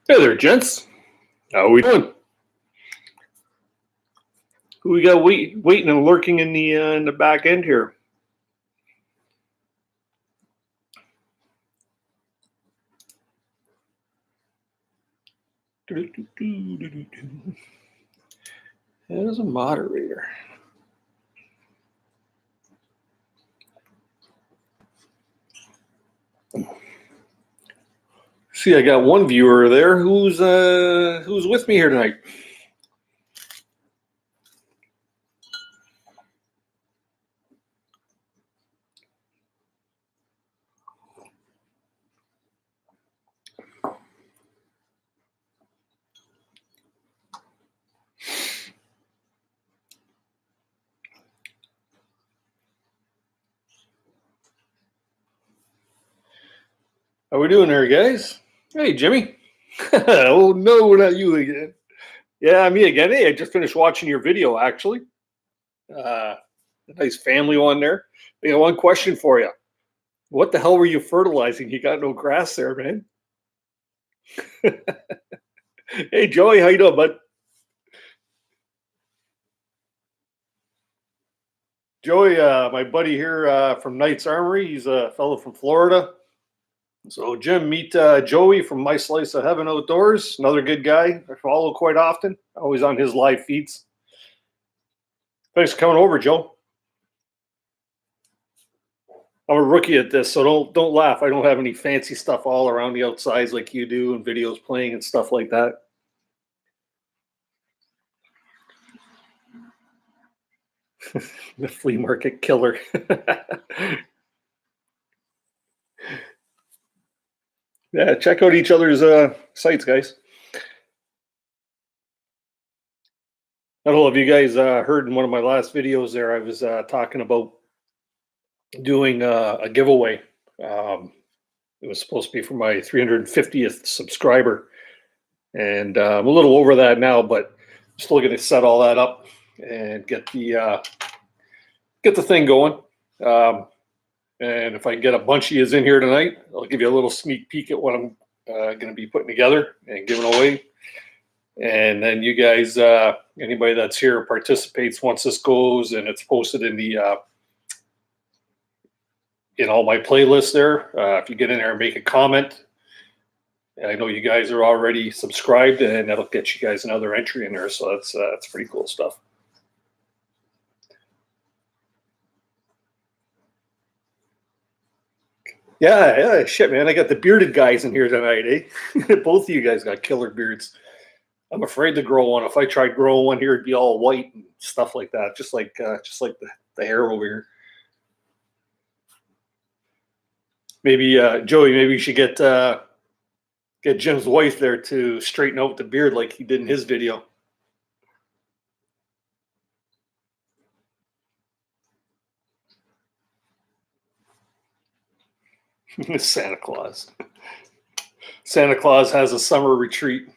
Hey there, gents. How we doing? Who we got waiting and lurking in the back end here? As a moderator. See, I got one viewer there who's with me here tonight. How we doing there, guys? Hey, Jimmy. Oh no, not you again. Yeah, me again. Hey, I just finished watching your video. Actually, a nice family one there. I got one question for you. What the hell were you fertilizing? You got no grass there, man. Hey, Joey, how you doing, bud? Joey, my buddy here from Knight's Armory. He's a fellow from Florida. So, Jim, meet Joey from My Slice of Heaven Outdoors. Another good guy I follow quite often. Always on his live feeds. Thanks for coming over, Joe. I'm a rookie at this, so don't laugh. I don't have any fancy stuff all around the outsides like you do, and videos playing and stuff like that. The flea market killer. Yeah, check out each other's sites, guys. I don't know if you guys heard in one of my last videos there, I was talking about doing a giveaway. It was supposed to be for my 350th subscriber, and I'm a little over that now, but I'm still going to set all that up and get the thing going. And if I can get a bunch of you in here tonight, I'll give you a little sneak peek at what I'm going to be putting together and giving away. And then you guys, anybody that's here participates once this goes and it's posted in the in all my playlists there. If you get in there and make a comment, and I know you guys are already subscribed, and that'll get you guys another entry in there. So that's pretty cool stuff. Yeah, shit, man. I got the bearded guys in here tonight, eh? Both of you guys got killer beards. I'm afraid to grow one. If I tried growing one here, it'd be all white and stuff like that, just like the hair over here. Maybe Joey, maybe you should get Jim's wife there to straighten out the beard like he did in his video. Santa Claus. Santa Claus has a summer retreat.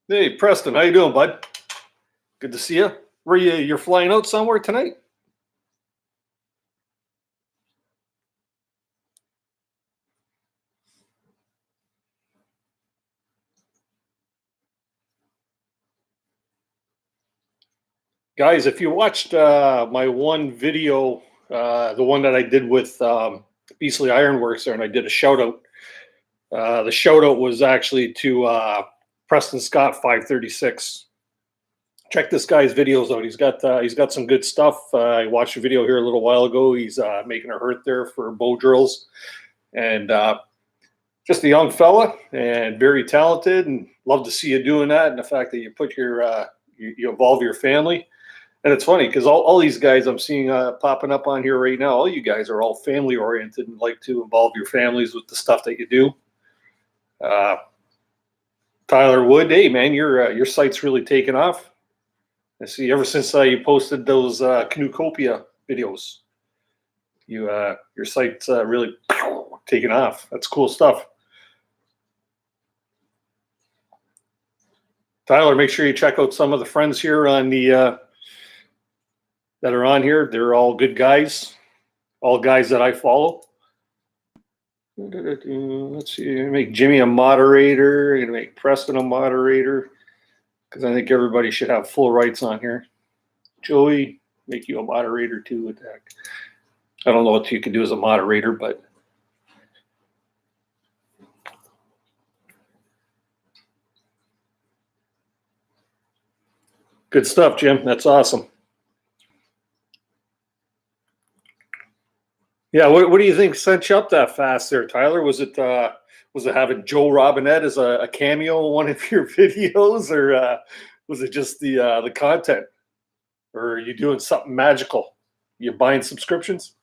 Hey, Preston, how you doing, bud? Good to see you. Were you're flying out somewhere tonight? Guys, if you watched my one video, the one that I did with Beasley Ironworks there, and I did a shout out. The shout out was actually to Preston Scott 536. Check this guy's videos out. He's got some good stuff. I watched a video here a little while ago. He's making a hearth there for bow drills, and just a young fella and very talented. And love to see you doing that. And the fact that you put your you involve your family. And it's funny because all these guys I'm seeing popping up on here right now, all you guys are all family oriented and like to involve your families with the stuff that you do. Tyler Wood, hey man, your site's really taken off. I see ever since you posted those Canoecopia videos, your site's really taken off. That's cool stuff. Tyler, make sure you check out some of the friends here on the that are on here. They're all good guys, all guys that I follow. Let's see. Make Jimmy a moderator. I'm gonna make Preston a moderator because I think everybody should have full rights on here. Joey, make you a moderator too. With that, I don't know what you can do as a moderator, but good stuff, Jim. That's awesome. Yeah, what do you think sent you up that fast there, Tyler? Was it having Joe Robinette as a cameo in one of your videos, or was it just the content, or are you doing something magical? You buying subscriptions?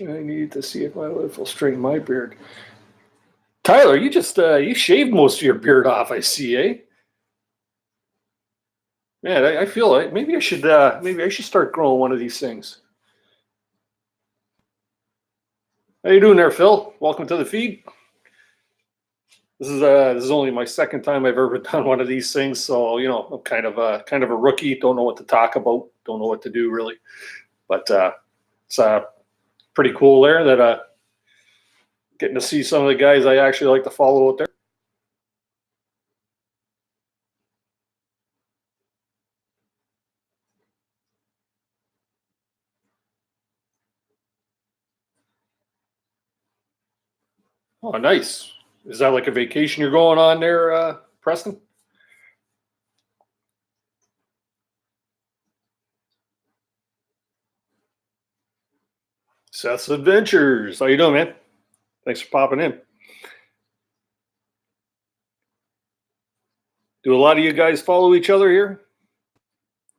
I need to see if my wife will straighten my beard. Tyler, you just you shaved most of your beard off. I see, eh? Man, I feel like maybe I should start growing one of these things. How you doing there, Phil? Welcome to the feed. This is only my second time I've ever done one of these things, so you know I'm kind of a rookie. Don't know what to talk about. Don't know what to do really, but it's pretty cool there that getting to see some of the guys I actually like to follow out there. Oh, nice. Is that like a vacation you're going on there, Preston? Seth's Adventures. How you doing, man? Thanks for popping in. Do a lot of you guys follow each other here?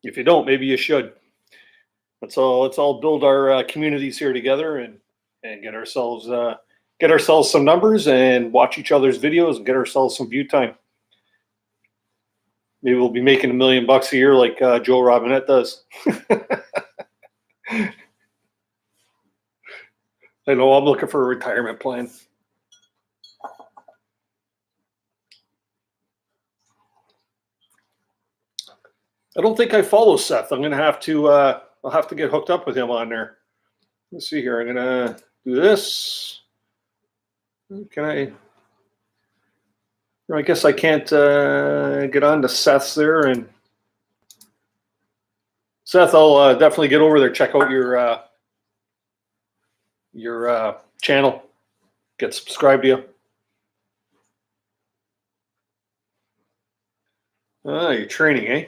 If you don't, maybe you should. Let's all build our communities here together and get ourselves some numbers and watch each other's videos and get ourselves some view time. Maybe we'll be making $1 million a year like Joe Robinette does. I know I'm looking for a retirement plan. I don't think I follow Seth. I'm gonna have to. I'll have to get hooked up with him on there. Let's see here. I'm gonna do this. Can I? I guess I can't get on to Seth's there. And Seth, I'll definitely get over there. Check out your channel. Get subscribed to you. Ah, you're training, eh?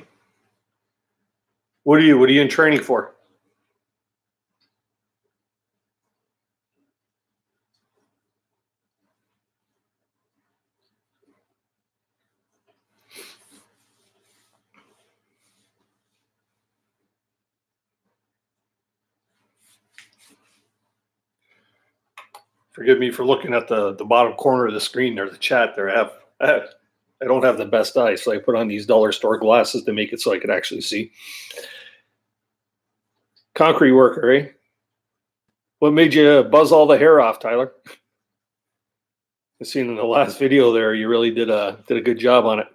What are you in training for? Forgive me for looking at the bottom corner of the screen there, the chat there. I don't have the best eyes, so I put on these dollar store glasses to make it so I could actually see. Concrete worker, eh? What made you buzz all the hair off, Tyler? I seen in the last video there, you really did a good job on it.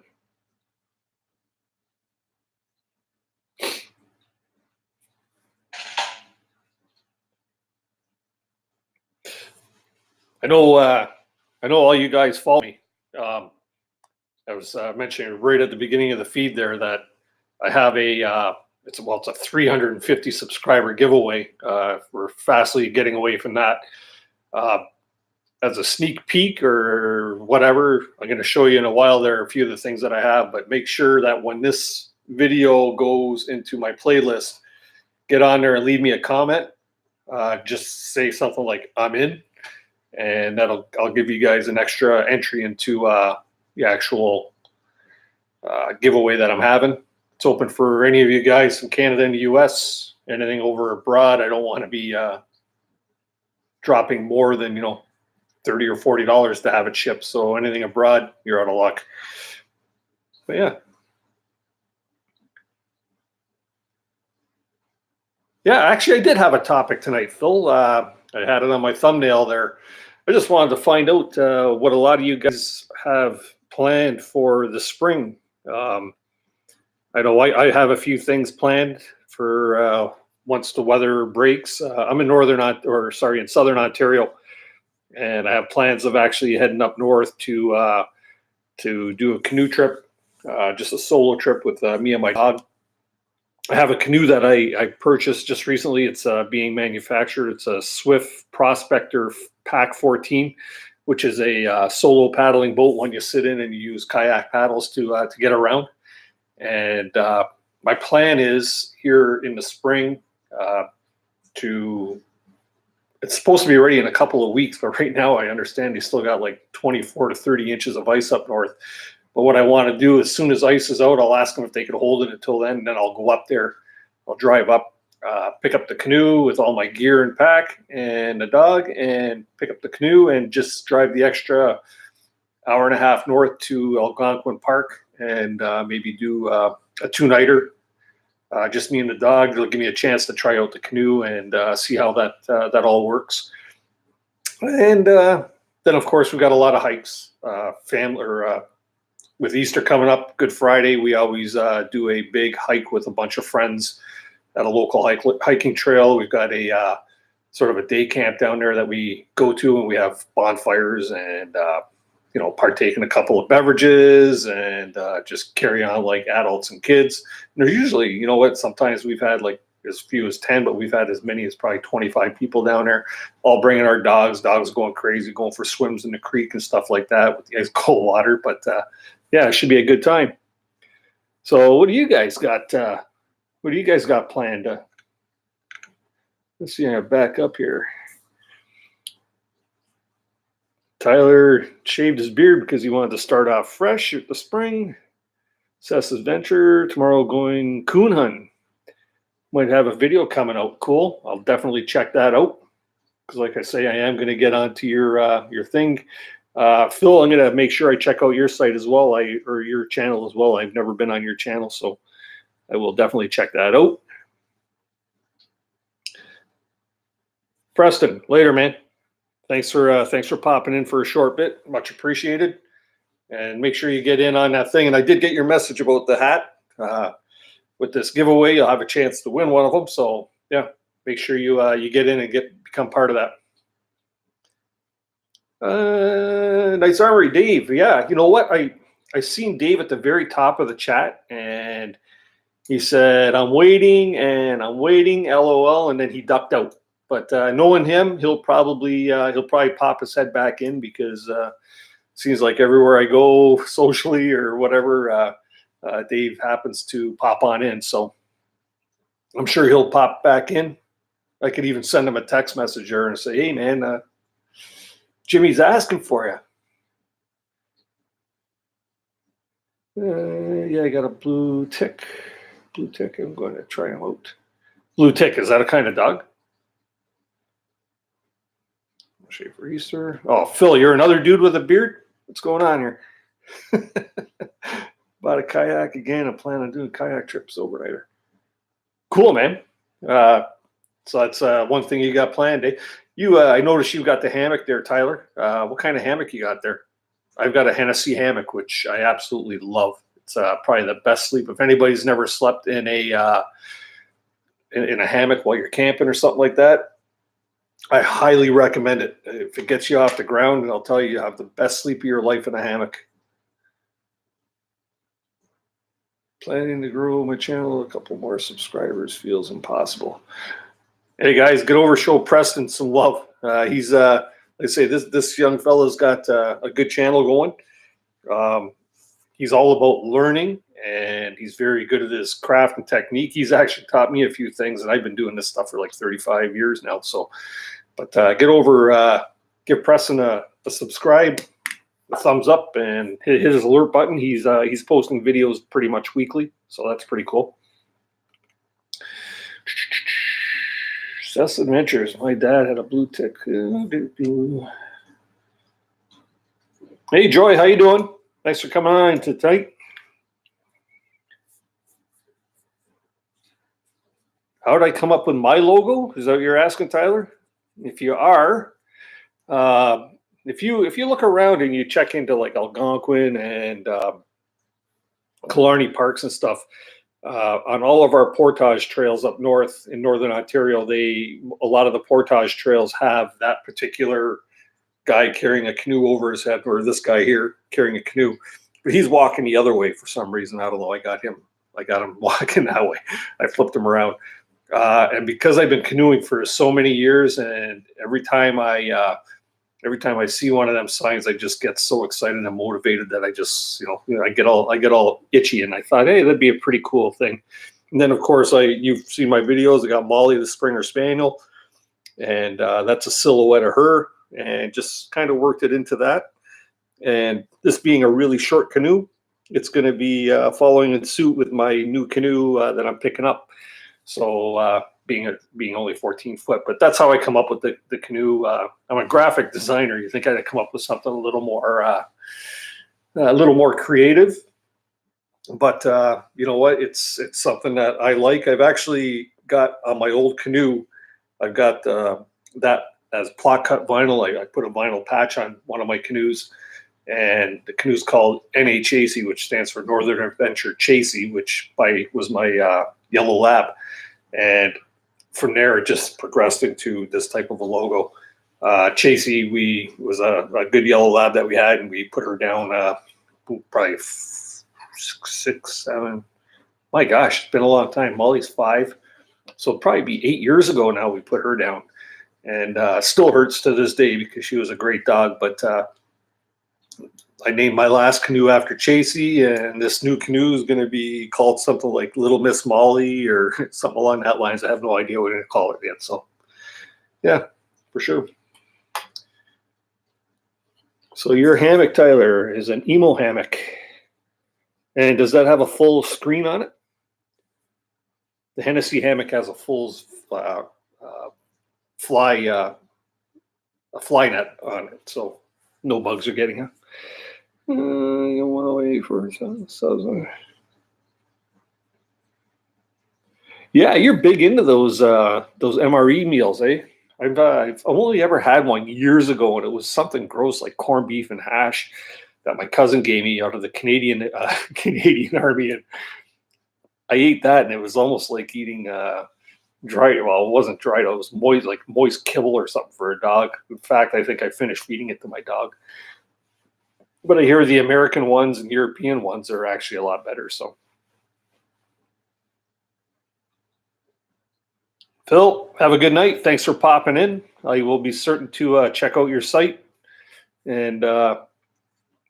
I know all you guys follow me. I was mentioning right at the beginning of the feed there that I have it's a 350 subscriber giveaway. We're fastly getting away from that. As a sneak peek or whatever, I'm going to show you in a while there a few of the things that I have, but make sure that when this video goes into my playlist, get on there and leave me a comment. Just say something like I'm in, and I'll give you guys an extra entry into the actual giveaway that I'm having. It's open for any of you guys from Canada and the US. Anything over abroad, I don't want to be dropping more than $30 or $40 to have it shipped. So anything abroad, you're out of luck. But yeah, actually, I did have a topic tonight, Phil. I had it on my thumbnail there. I just wanted to find out what a lot of you guys have planned for the spring. I know I have a few things planned for once the weather breaks. I'm in in southern Ontario, and I have plans of actually heading up north to do a canoe trip, just a solo trip with me and my dog. I have a canoe that I purchased just recently. It's being manufactured. It's a Swift Prospector Pack 14, which is a solo paddling boat, one you sit in and you use kayak paddles to get around. And my plan is here in the spring to. It's supposed to be ready in a couple of weeks, but right now I understand you still got like 24 to 30 inches of ice up north. But what I want to do, as soon as ice is out, I'll ask them if they could hold it until then. And then I'll go up there. I'll drive up, pick up the canoe with all my gear and pack and the dog, and pick up the canoe and just drive the extra hour and a half north to Algonquin Park and maybe do a two-nighter. Just me and the dog. It'll give me a chance to try out the canoe and see how that all works. And then, of course, we've got a lot of hikes. With Easter coming up, Good Friday, we always do a big hike with a bunch of friends at a local hiking trail. We've got a sort of a day camp down there that we go to, and we have bonfires and partake in a couple of beverages and just carry on like adults and kids. And there's usually, sometimes we've had like as few as 10, but we've had as many as probably 25 people down there, all bringing our dogs going crazy, going for swims in the creek and stuff like that with the ice cold water. But yeah, it should be a good time. So what do you guys got? What do you guys got planned? Let's see, I back up here. Tyler shaved his beard because he wanted to start off fresh at the spring. Seth's adventure. Tomorrow going coon hunting. Might have a video coming out. Cool. I'll definitely check that out. Because like I say, I am going to get onto your thing. Phil, I'm going to make sure I check out your site as well, or your channel as well. I've never been on your channel, so I will definitely check that out. Preston, later, man. Thanks for popping in for a short bit. Much appreciated. And make sure you get in on that thing. And I did get your message about the hat. With this giveaway, you'll have a chance to win one of them. So yeah, make sure you get in and become part of that. Nice Armory, Dave. Yeah, you know what? I seen Dave at the very top of the chat, and he said, "I'm waiting, LOL," and then he ducked out. But knowing him, he'll probably pop his head back in because it seems like everywhere I go socially or whatever, Dave happens to pop on in. So I'm sure he'll pop back in. I could even send him a text message there and say, "Hey, man, Jimmy's asking for you." Yeah, I got a blue tick. Blue tick. I'm going to try him out. Blue tick. Is that a kind of dog? Shave for Easter. Oh, Phil, you're another dude with a beard? What's going on here? Bought a kayak again. I plan on doing kayak trips overnighter. Cool, man. So that's one thing you got planned, eh? I noticed you got the hammock there, Tyler. What kind of hammock you got there? I've got a Hennessy hammock, which I absolutely love. It's probably the best sleep. If anybody's never slept in a hammock while you're camping or something like that, I highly recommend it. If it gets you off the ground, and I'll tell you, you have the best sleep of your life in a hammock. Planning to grow my channel, a couple more subscribers feels impossible. Hey guys, get over, show Preston some love. He's like I say, this young fella's got a good channel going. He's all about learning, and he's very good at his craft and technique. He's actually taught me a few things, and I've been doing this stuff for like 35 years now. So, but get over, give Preston a subscribe, a thumbs up, and hit his alert button. He's posting videos pretty much weekly, so that's pretty cool. Seth's Adventures. My dad had a blue tick. Hey, Joy, how you doing? Thanks for coming on tonight. How did I come up with my logo? Is that what you're asking, Tyler? If you are, If you look around and you check into like Algonquin and Killarney parks and stuff, on all of our portage trails up north in northern Ontario, a lot of the portage trails have that particular guy carrying a canoe over his head, or this guy here carrying a canoe, but he's walking the other way for some reason. I don't know. I got him walking that way. I flipped him around, and because I've been canoeing for so many years, and every time I see one of them signs, I just get so excited and motivated that I just, I get all itchy. And I thought, hey, that'd be a pretty cool thing. And then, of course, you've seen my videos. I got Molly, the Springer Spaniel, and that's a silhouette of her, and just kind of worked it into that. And this being a really short canoe, it's going to be following in suit with my new canoe that I'm picking up. So being only 14 foot, but that's how I come up with the canoe. I'm a graphic designer. You think I'd come up with something a little more creative, but you know what? It's something that I like. I've actually got on my old canoe, I've got that as plot cut vinyl. I put a vinyl patch on one of my canoes, and the canoe's called NA Chasey, which stands for Northern Adventure Chasey, which was my yellow lab. And from there, it just progressed into this type of a logo. Chasey, was a good yellow lab that we had, and we put her down probably 6, 7. My gosh, it's been a long time. Molly's 5. So it'll probably be 8 years ago now we put her down. And still hurts to this day because she was a great dog. But I named my last canoe after Chasey, and this new canoe is going to be called something like Little Miss Molly or something along that lines. I have no idea what to call it yet. So, yeah, for sure. So your hammock, Tyler, is an emo hammock. And does that have a full screen on it? The Hennessy hammock has a full fly net on it, so no bugs are getting it. You want to wait for yeah, you're big into those MRE meals, eh? I've only ever had one years ago, and it was something gross like corned beef and hash that my cousin gave me out of the Canadian Army, and I ate that, and it was almost like eating dry. Well, it wasn't dried; it was moist kibble or something for a dog. In fact, I think I finished feeding it to my dog. But I hear the American ones and European ones are actually a lot better. So, Phil, have a good night. Thanks for popping in. I will be certain to check out your site and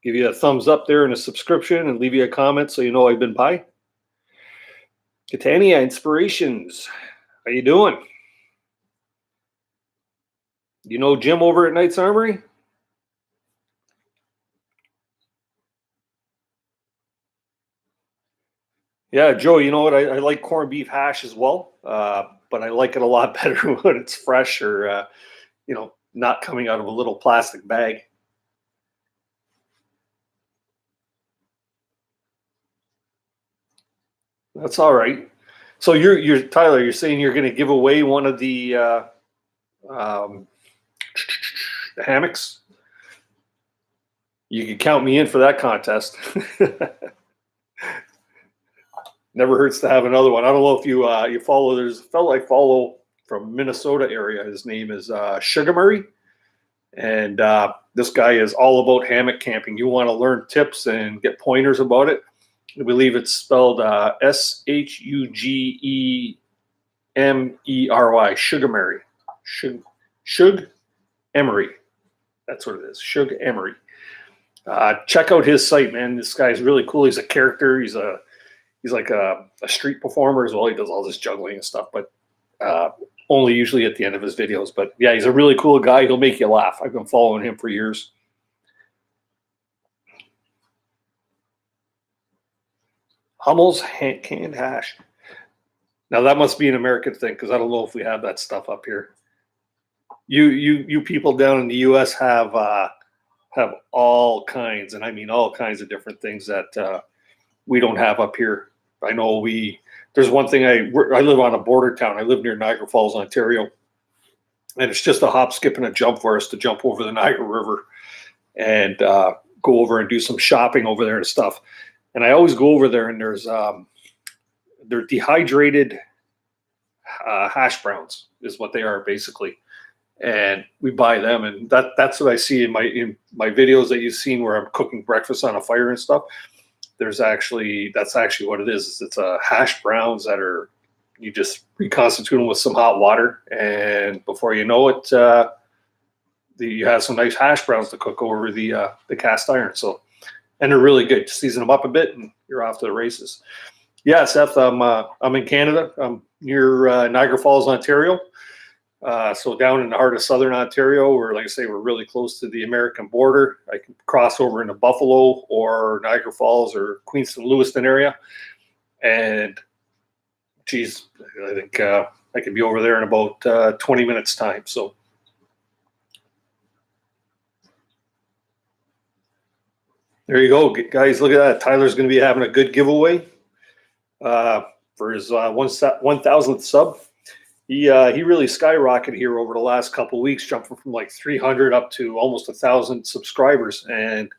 give you a thumbs up there and a subscription and leave you a comment so you know I've been by. Catania Inspirations. How you doing? You know Jim over at Knight's Armory? Yeah, Joe, you know what? I like corned beef hash as well, but I like it a lot better when it's fresh or, not coming out of a little plastic bag. That's all right. So you're Tyler, you're saying you're going to give away one of the hammocks? You can count me in for that contest. Never hurts to have another one. I don't know if you follow. There's a fellow I follow from Minnesota area. His name is Sugar Murray, and this guy is all about hammock camping. You want to learn tips and get pointers about it. I believe it's spelled Shugemery. Sugar Murray. Shug Emery. That's what it is. Shug Emery. Check out his site, man. This guy's really cool. He's a character. He's like a street performer as well. He does all this juggling and stuff, but only usually at the end of his videos. But yeah, he's a really cool guy. He'll make you laugh. I've been following him for years. Hummel's canned hash. Now that must be an American thing because I don't know if we have that stuff up here. You people down in the U.S. have all kinds, and I mean all kinds of different things that we don't have up here. I know there's one thing I live on a border town. I live near Niagara Falls, Ontario. And it's just a hop, skip, and a jump for us to jump over the Niagara River. and go over and do some shopping over there and stuff. And I always go over there, and they're dehydrated hash browns is what they are basically. And we buy them, and that's what I see in my videos that you've seen where I'm cooking breakfast on a fire and stuff. That's actually what it is. It's hash browns that are, you just reconstitute them with some hot water, and before you know it, you have some nice hash browns to cook over the cast iron. So, and they're really good. Season them up a bit, and you're off to the races. Yeah, Seth, I'm in Canada. I'm near Niagara Falls, Ontario. So down in the heart of Southern Ontario, where, like I say, we're really close to the American border. I can cross over into Buffalo or Niagara Falls or Queenston, Lewiston area. And geez, I think I could be over there in about 20 minutes time. So there you go, guys. Look at that. Tyler's going to be having a good giveaway for his 1,000th sub. He really skyrocketed here over the last couple of weeks, jumping from like 300 up to almost 1,000 subscribers. And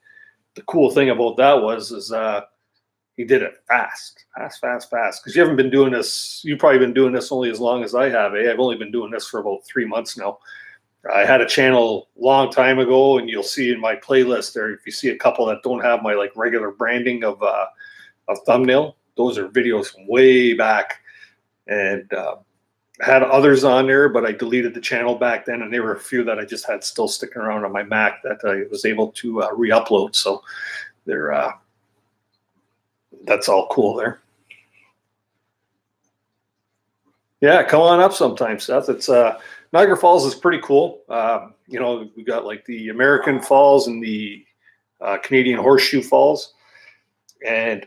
the cool thing about that is he did it fast. Because you haven't been doing this. You've probably been doing this only as long as I have. I've only been doing this for about 3 months now. I had a channel a long time ago, and you'll see in my playlist there, if you see a couple that don't have my like regular branding of thumbnail, those are videos from way back. And had others on there, but I deleted the channel back then, and there were a few that I just had still sticking around on my Mac that I was able to re-upload. So they're that's all cool there. Yeah, come on up sometime, Seth. It's Niagara Falls is pretty cool. You know, we got like the American Falls and the Canadian Horseshoe Falls, and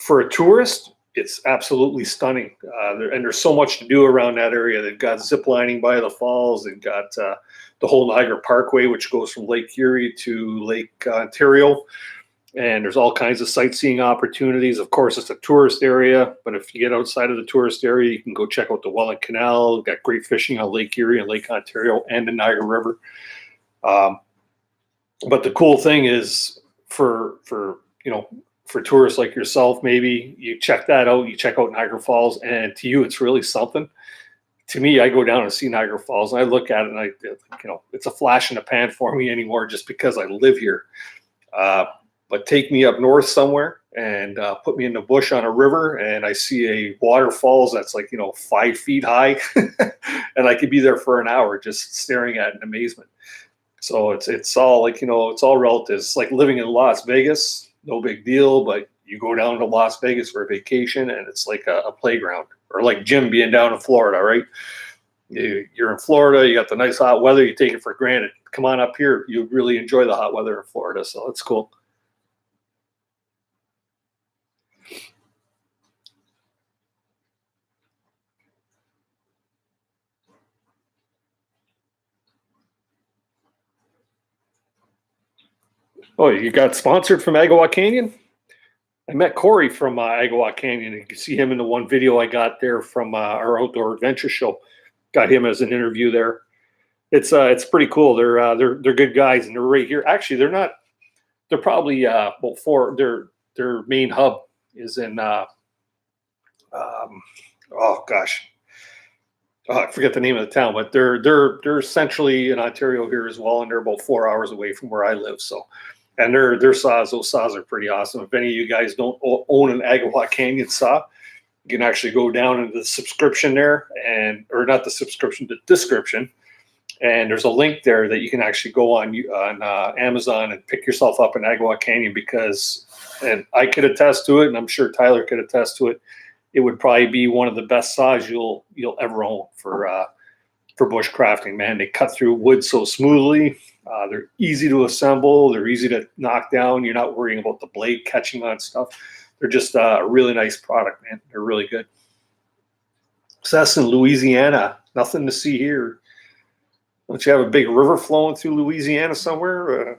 for a tourist, it's absolutely stunning. And there's so much to do around that area. They've got zip lining by the falls. They've got the whole Niagara Parkway, which goes from Lake Erie to Lake Ontario. And there's all kinds of sightseeing opportunities. Of course, it's a tourist area, but if you get outside of the tourist area, you can go check out the Welland Canal. We've got great fishing on Lake Erie and Lake Ontario and the Niagara River. But the cool thing is for tourists like yourself, maybe you check that out, you check out Niagara Falls, and to you, it's really something. To me, I go down and see Niagara Falls, and I look at it, and it's a flash in the pan for me anymore just because I live here. But take me up north somewhere and put me in the bush on a river, and I see a waterfalls that's like 5 feet high, and I could be there for an hour just staring at it in amazement. So it's all like it's all relative. It's like living in Las Vegas, no big deal, but you go down to Las Vegas for a vacation, and it's like a playground, or like Jim being down in Florida, right? You're in Florida, you got the nice hot weather, you take it for granted. Come on up here, you really enjoy the hot weather in Florida, so it's cool. Oh, you got sponsored from Agawa Canyon? I met Corey from Agawa Canyon. You can see him in the one video I got there from our outdoor adventure show. Got him as an interview there. It's pretty cool. They're good guys, and they're right here. Actually, they're not. They're probably their main hub is in oh gosh, I forget the name of the town, but they're centrally in Ontario here as well, and they're about 4 hours away from where I live. So, and those saws are pretty awesome. If any of you guys don't own an Agawa Canyon saw, you can actually go down into the subscription there, or not the subscription, the description, and there's a link there that you can actually go on Amazon and pick yourself up an Agawa Canyon, because, and I could attest to it, and I'm sure Tyler could attest to it, it would probably be one of the best saws you'll ever own for bushcrafting, man. They cut through wood so smoothly. They're easy to assemble. They're easy to knock down. You're not worrying about the blade catching on stuff. They're just a really nice product, man. They're really good. So that's in Louisiana. Nothing to see here. Don't you have a big river flowing through Louisiana somewhere?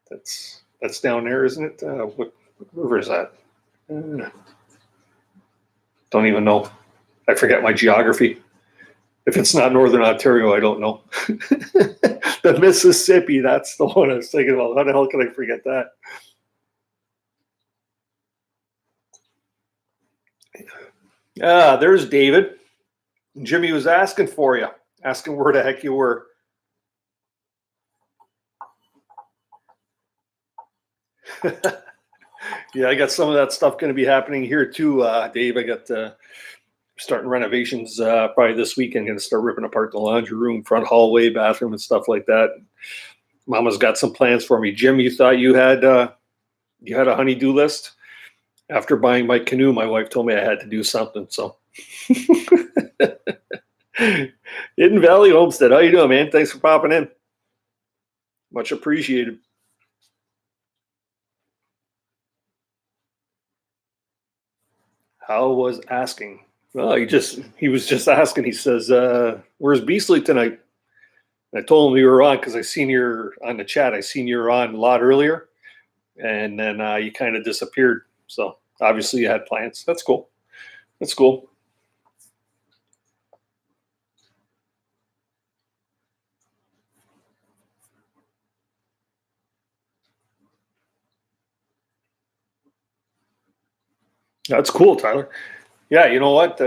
That's down there, isn't it? What river is that? Don't even know. I forget my geography. If it's not Northern Ontario, I don't know. The Mississippi, that's the one I was thinking about. How the hell can I forget that? There's David. Jimmy was asking for you, asking where the heck you were. Yeah, I got some of that stuff going to be happening here too, Dave. I got starting renovations probably this weekend. Going to start ripping apart the laundry room, front hallway, bathroom, and stuff like that. Mama's got some plans for me. Jim, you thought you had a honey-do list? After buying my canoe, my wife told me I had to do something. So, Hidden Valley Homestead, how you doing, man? Thanks for popping in. Much appreciated. Hal was asking. Well, he was just asking. He says, "Where's Beastly tonight?" And I told him you were on because I seen you on the chat. I seen you were on a lot earlier, and then you kind of disappeared. So obviously you had plans. That's cool. That's cool. That's cool, Tyler. Yeah, you know what?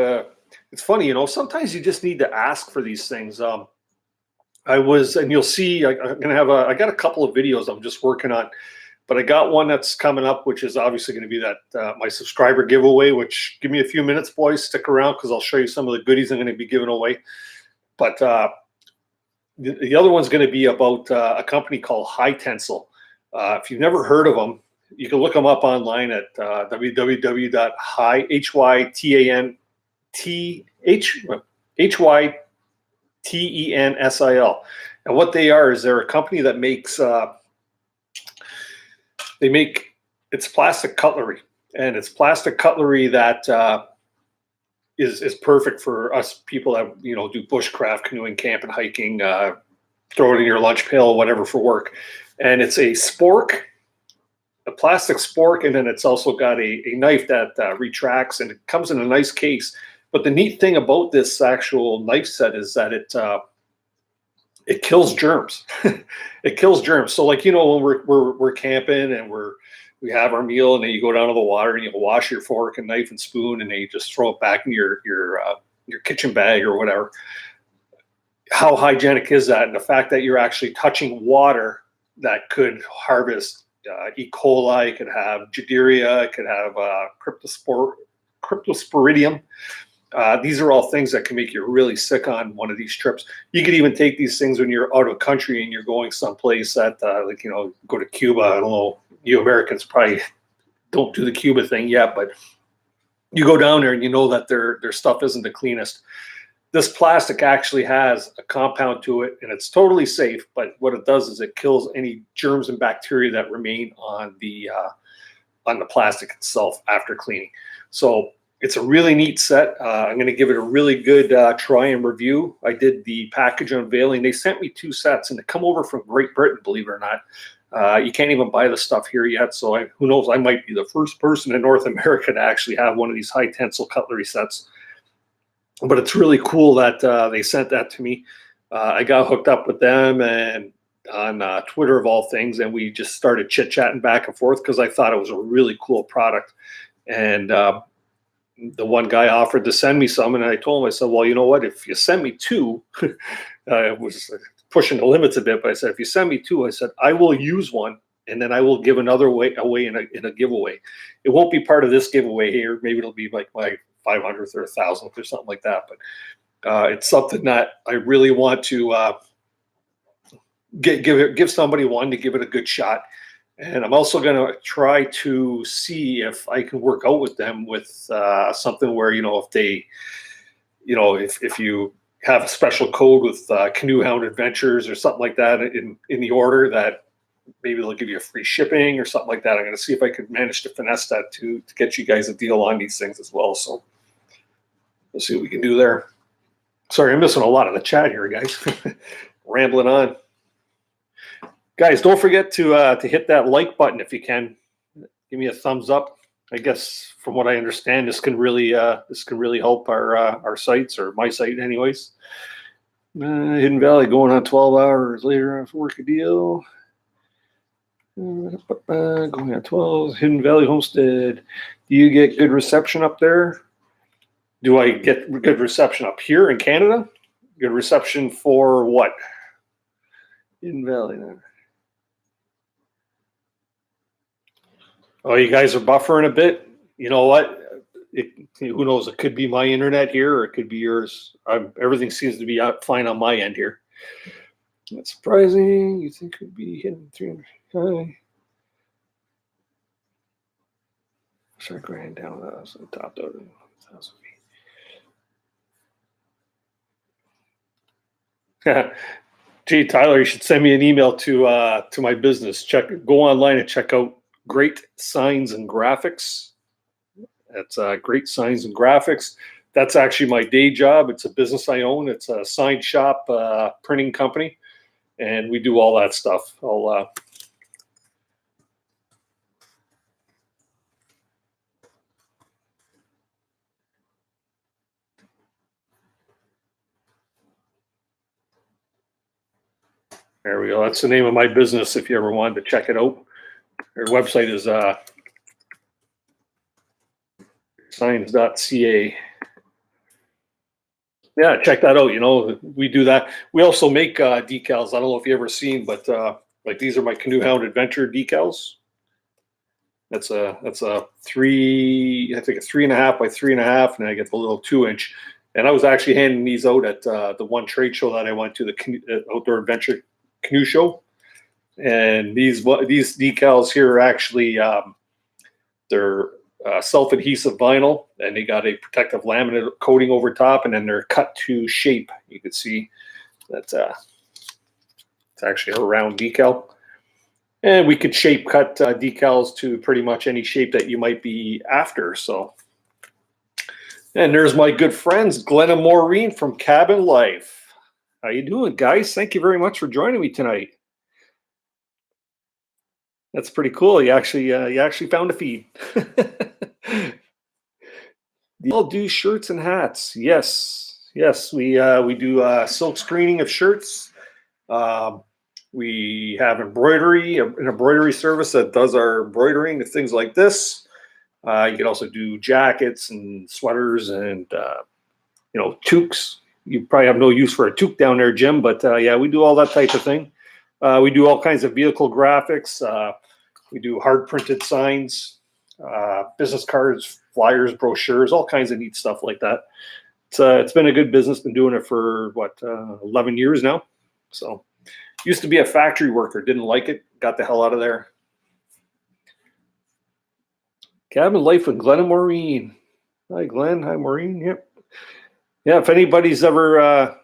It's funny, sometimes you just need to ask for these things. And you'll see, I got a couple of videos I'm just working on, but I got one that's coming up, which is obviously going to be that my subscriber giveaway, which give me a few minutes, boys, stick around because I'll show you some of the goodies I'm going to be giving away. But the other one's going to be about a company called High Tensile. If you've never heard of them, you can look them up online at www.hytensil. And what they are is they're a company that makes it's plastic cutlery, and it's plastic cutlery that is perfect for us people that do bushcraft, canoeing, camping, hiking, throw it in your lunch pail, whatever for work. And it's a spork. A plastic spork, and then it's also got a knife that retracts, and it comes in a nice case. But the neat thing about this actual knife set is that it kills germs. It kills germs. So like when we're camping and we have our meal, and then you go down to the water and you wash your fork and knife and spoon, and then you just throw it back in your kitchen bag or whatever. How hygienic is that? And the fact that you're actually touching water that could harvest E. coli, it could have Giardia, it could have Cryptosporidium. These are all things that can make you really sick on one of these trips. You could even take these things when you're out of country and you're going someplace that, go to Cuba. I don't know, you Americans probably don't do the Cuba thing yet, but you go down there and you know that their stuff isn't the cleanest. This plastic actually has a compound to it, and it's totally safe. But what it does is it kills any germs and bacteria that remain on the plastic itself after cleaning. So it's a really neat set. I'm going to give it a really good try and review. I did the package unveiling. They sent me 2 sets, and they come over from Great Britain, believe it or not. You can't even buy the stuff here yet. So who knows? I might be the first person in North America to actually have one of these high tensile cutlery sets. But it's really cool that they sent that to me. I got hooked up with them and on Twitter of all things, and we just started chit-chatting back and forth because I thought it was a really cool product. And the one guy offered to send me some, and I told him, I said, well, you know what? If you send me 2, I was pushing the limits a bit, but I said, if you send me 2, I said, I will use one, and then I will give another away in a giveaway. It won't be part of this giveaway here. Maybe it'll be like my 500th or 1,000th or something like that. But it's something that I really want to give somebody one to give it a good shot. And I'm also going to try to see if I can work out with them with something where, if they, if you have a special code with Canoehound Adventures or something like that in the order, that maybe they'll give you a free shipping or something like that. I'm going to see if I could manage to finesse that to get you guys a deal on these things as well. So we'll see what we can do there. Sorry, I'm missing a lot of the chat here, guys. Rambling on. Guys, don't forget to hit that like button if you can. Give me a thumbs up. I guess from what I understand, this can really help our sites, or my site anyways. Hidden Valley going on 12 hours later after work a deal. Going on 12. Hidden Valley Homestead. Do you get good reception up there? Do I get good reception up here in Canada? Good reception for what? Hidden Valley. Oh, you guys are buffering a bit. You know what? Who knows? It could be my internet here, or it could be yours. Everything seems to be fine on my end here. That's surprising. You think it could be hitting 300 high? Start grinding down so topped out 1,000 feet. Gee, Tyler, you should send me an email to my business. Go online and check out Great Signs and Graphics. That's Great Signs and Graphics. That's actually my day job. It's a business I own. It's a sign shop printing company, and we do all that stuff. There we go. That's the name of my business if you ever wanted to check it out. Their website is signs.ca. Yeah, check that out. You know, we do that. We also make decals. I don't know if you ever seen, but like these are my Canoehound Adventure decals. That's a I think a 3.5 by 3.5, and I get the little 2-inch. And I was actually handing these out at the one trade show that I went to, the Outdoor Adventure Canoe Show. And these decals here are actually they're self-adhesive vinyl, and they got a protective laminate coating over top, and then they're cut to shape. You can see that it's actually a round decal, and we could shape cut decals to pretty much any shape that you might be after. So, and there's my good friends Glenn and Maureen from Cabin Life. How you doing, guys? Thank you very much for joining me tonight. That's pretty cool. You actually found a feed. They all do shirts and hats. Yes, we do silk screening of shirts. We have an embroidery service that does our embroidering of things like this. You can also do jackets and sweaters and toques. You probably have no use for a toque down there, Jim, but yeah, we do all that type of thing. We do all kinds of vehicle graphics. We do hard printed signs, business cards, flyers, brochures, all kinds of neat stuff like that. It's been a good business. Been doing it for 11 years now. So used to be a factory worker, didn't like it, got the hell out of there. Cabin Life with Glenn and Maureen. Hi, Glenn. Hi, Maureen. Yep. Yeah, if anybody's ever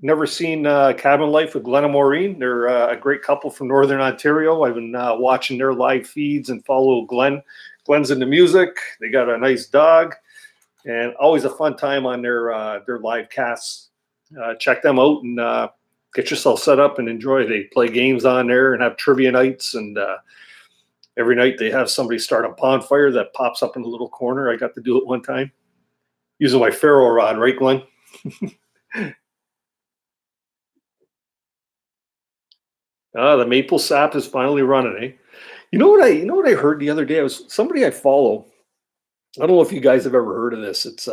never seen Cabin Life with Glenn and Maureen, they're a great couple from Northern Ontario. I've been watching their live feeds and follow Glenn. Glenn's into music. They got a nice dog, and always a fun time on their live casts. Check them out and get yourself set up and enjoy. They play games on there and have trivia nights, and every night they have somebody start a bonfire that pops up in a little corner. I got to do it one time using my ferro rod, right, Glenn? The maple sap is finally running, eh? You know what I heard the other day? I was somebody I follow. I don't know if you guys have ever heard of this. It's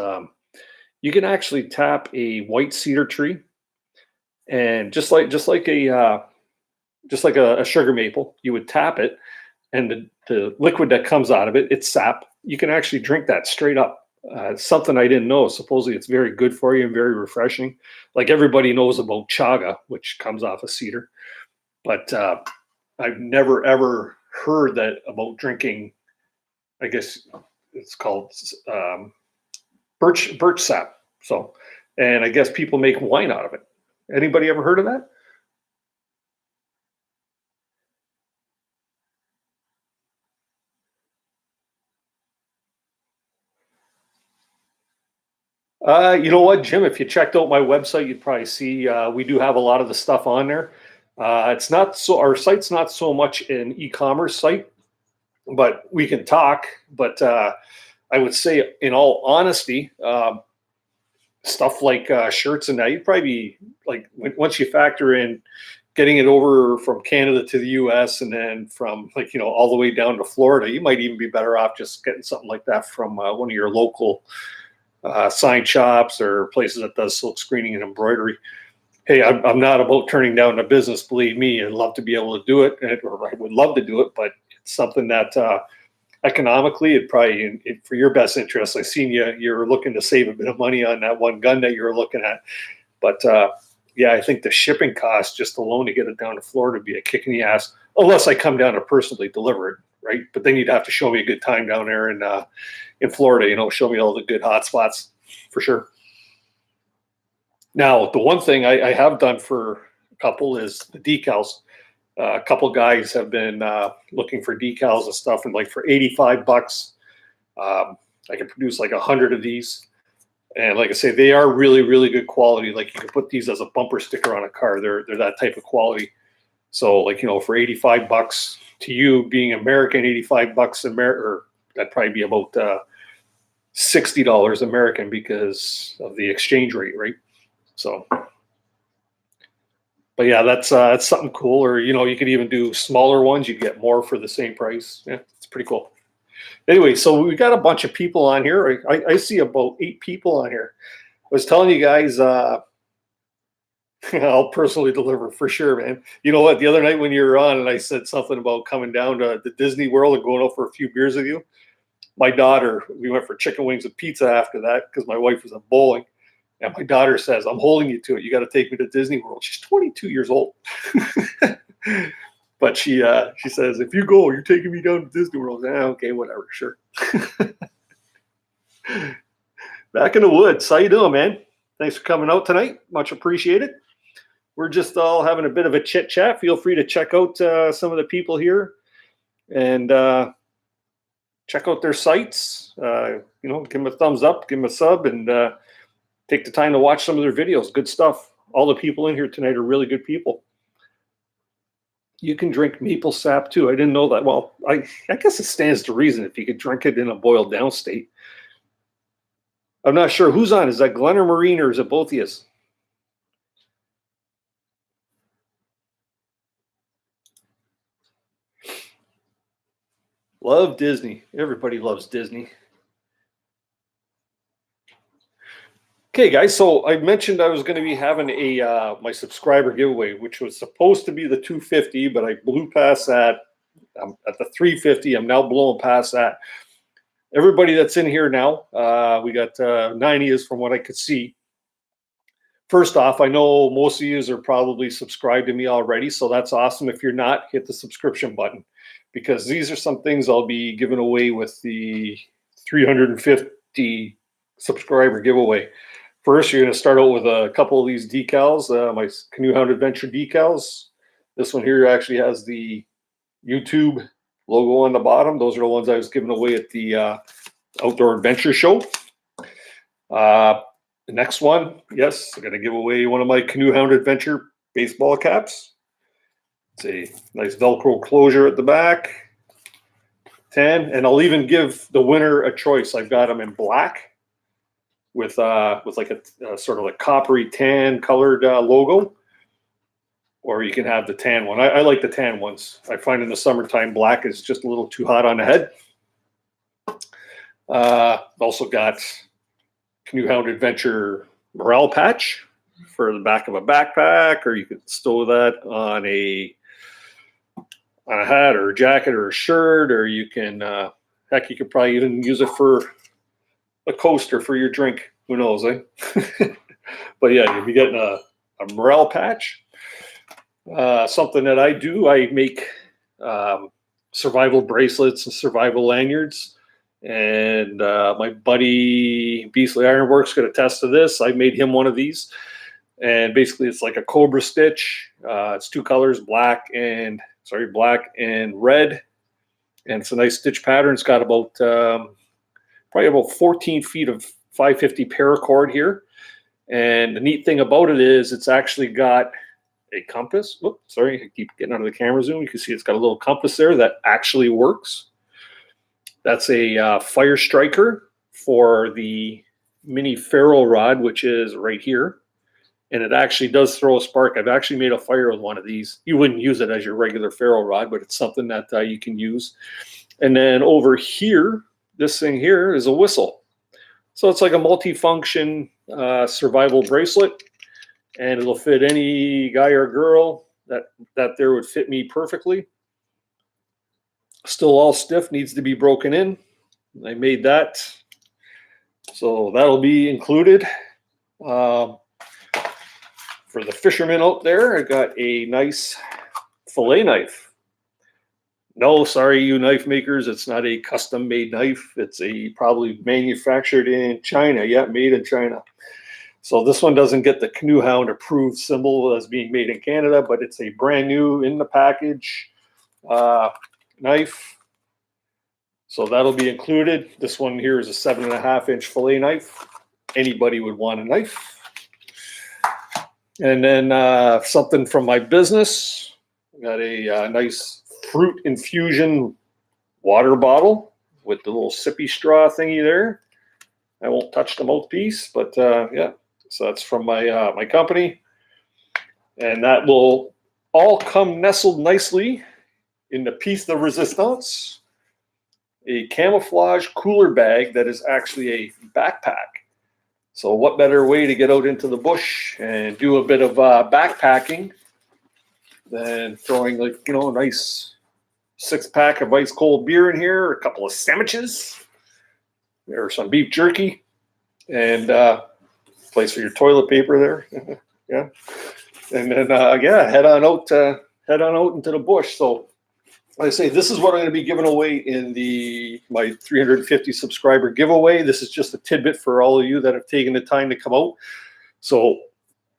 you can actually tap a white cedar tree, and just like a sugar maple, you would tap it, and the liquid that comes out of it, it's sap. You can actually drink that straight up. Something I didn't know. Supposedly it's very good for you and very refreshing. Like everybody knows about chaga, which comes off of cedar. But I've never ever heard that about drinking. I guess it's called birch sap. So, and I guess people make wine out of it. Anybody ever heard of that? You know what, Jim? If you checked out my website, you'd probably see we do have a lot of the stuff on there. It's not so. Our site's not so much an e-commerce site. but we can talk. But I would say, in all honesty, stuff like shirts and that, you'd probably be like, once you factor in getting it over from Canada to the US and then from, like, all the way down to Florida, you might even be better off just getting something like that from one of your local sign shops or places that does silk screening and embroidery. Hey, I'm not about turning down the business. Believe me, I'd love to be able to do it, or I would love to do it, but it's something that economically, it probably for your best interest. I seen you're looking to save a bit of money on that one gun that you were looking at, but yeah, I think the shipping cost just alone to get it down to Florida would be a kick in the ass, unless I come down to personally deliver it, right? But then you'd have to show me a good time down there in Florida, show me all the good hot spots for sure. Now, the one thing I have done for a couple is the decals. A couple guys have been looking for decals and stuff, and like for $85, I can produce like 100 of these. And like I say, they are really, really good quality. Like, you can put these as a bumper sticker on a car. They're that type of quality. So, like, for $85 to you being American, $85 American, or that'd probably be about $60 American because of the exchange rate, right? So, but yeah, that's something cool. Or you could even do smaller ones. You get more for the same price. Yeah, it's pretty cool. Anyway, so we got a bunch of people on here. I see about 8 people on here. I was telling you guys, I'll personally deliver for sure, man. You know what? The other night when you were on and I said something about coming down to the Disney World and going out for a few beers with you, my daughter, we went for chicken wings and pizza after that because my wife was at bowling. And my daughter says, I'm holding you to it. You got to take me to Disney World. She's 22 years old. But she says, if you go, you're taking me down to Disney World. Okay, whatever, sure. Back in the woods. How you doing, man? Thanks for coming out tonight. Much appreciated. We're just all having a bit of a chit chat. Feel free to check out some of the people here and check out their sites. Give them a thumbs up, give them a sub, and take the time to watch some of their videos. Good stuff. All the people in here tonight are really good people. You can drink maple sap too. I didn't know that. Well, I guess it stands to reason if you could drink it in a boiled down state. I'm not sure who's on. Is that Glenn or Maureen, or is it both of you? Love Disney. Everybody loves Disney. Okay, guys, so I mentioned I was going to be having a my subscriber giveaway, which was supposed to be the 250, but I blew past that. I'm at the 350. I'm now blowing past that. Everybody that's in here now, we got 90 is from what I could see. First off, I know most of you are probably subscribed to me already, so that's awesome. If you're not, hit the subscription button, because these are some things I'll be giving away with the 350 subscriber giveaway. First, you're going to start out with a couple of these decals, my Canoehound Adventure decals. This one here actually has the YouTube logo on the bottom. Those are the ones I was giving away at the Outdoor Adventure Show. The next one, yes, I'm going to give away one of my Canoehound Adventure baseball caps. It's a nice Velcro closure at the back. 10, and I'll even give the winner a choice. I've got them in black with like a sort of a coppery tan colored logo, or you can have the tan one. I like the tan ones. I find in the summertime black is just a little too hot on the head. Also got Canoehound Adventure morale patch for the back of a backpack, or you could stow that on a hat or a jacket or a shirt, or you can heck, you could probably even use it for a coaster for your drink. Who knows, eh? But yeah, you'll be getting a morale patch. Something that I do, I make survival bracelets and survival lanyards. And my buddy Beasley Ironworks could attest to this. I made him one of these. And basically it's like a cobra stitch. It's 2 colors, black and red. And it's a nice stitch pattern. It's got about probably about 14 feet of 550 paracord here. And the neat thing about it is it's actually got a compass. Oops, sorry, I keep getting out of the camera zoom. You can see it's got a little compass there that actually works. That's a fire striker for the mini ferro rod, which is right here. And it actually does throw a spark. I've actually made a fire with one of these. You wouldn't use it as your regular ferro rod, but it's something that you can use. And then over here, this thing here is a whistle. So it's like a multifunction survival bracelet, and it'll fit any guy or girl that there would fit me perfectly. Still all stiff, needs to be broken in. I made that. So that'll be included. For the fishermen out there, I got a nice fillet knife. No, sorry, you knife makers, it's not a custom-made knife. It's a probably manufactured in China. Yeah, made in China. So this one doesn't get the Canoehound approved symbol as being made in Canada, but it's a brand new in the package knife. So that'll be included. This one here is a 7.5-inch fillet knife. Anybody would want a knife. And then something from my business. Got a nice fruit infusion water bottle with the little sippy straw thingy there. I won't touch the mouthpiece, but yeah. So that's from my my company, and that will all come nestled nicely in the piece de resistance, a camouflage cooler bag that is actually a backpack. So what better way to get out into the bush and do a bit of backpacking than throwing, like, you know, a nice 6-pack of ice cold beer in here, a couple of sandwiches, or some beef jerky, and place for your toilet paper there. Yeah, and then yeah, head on out into the bush. So like I say, this is what I'm going to be giving away in my 350 subscriber giveaway. This is just a tidbit for all of you that have taken the time to come out. So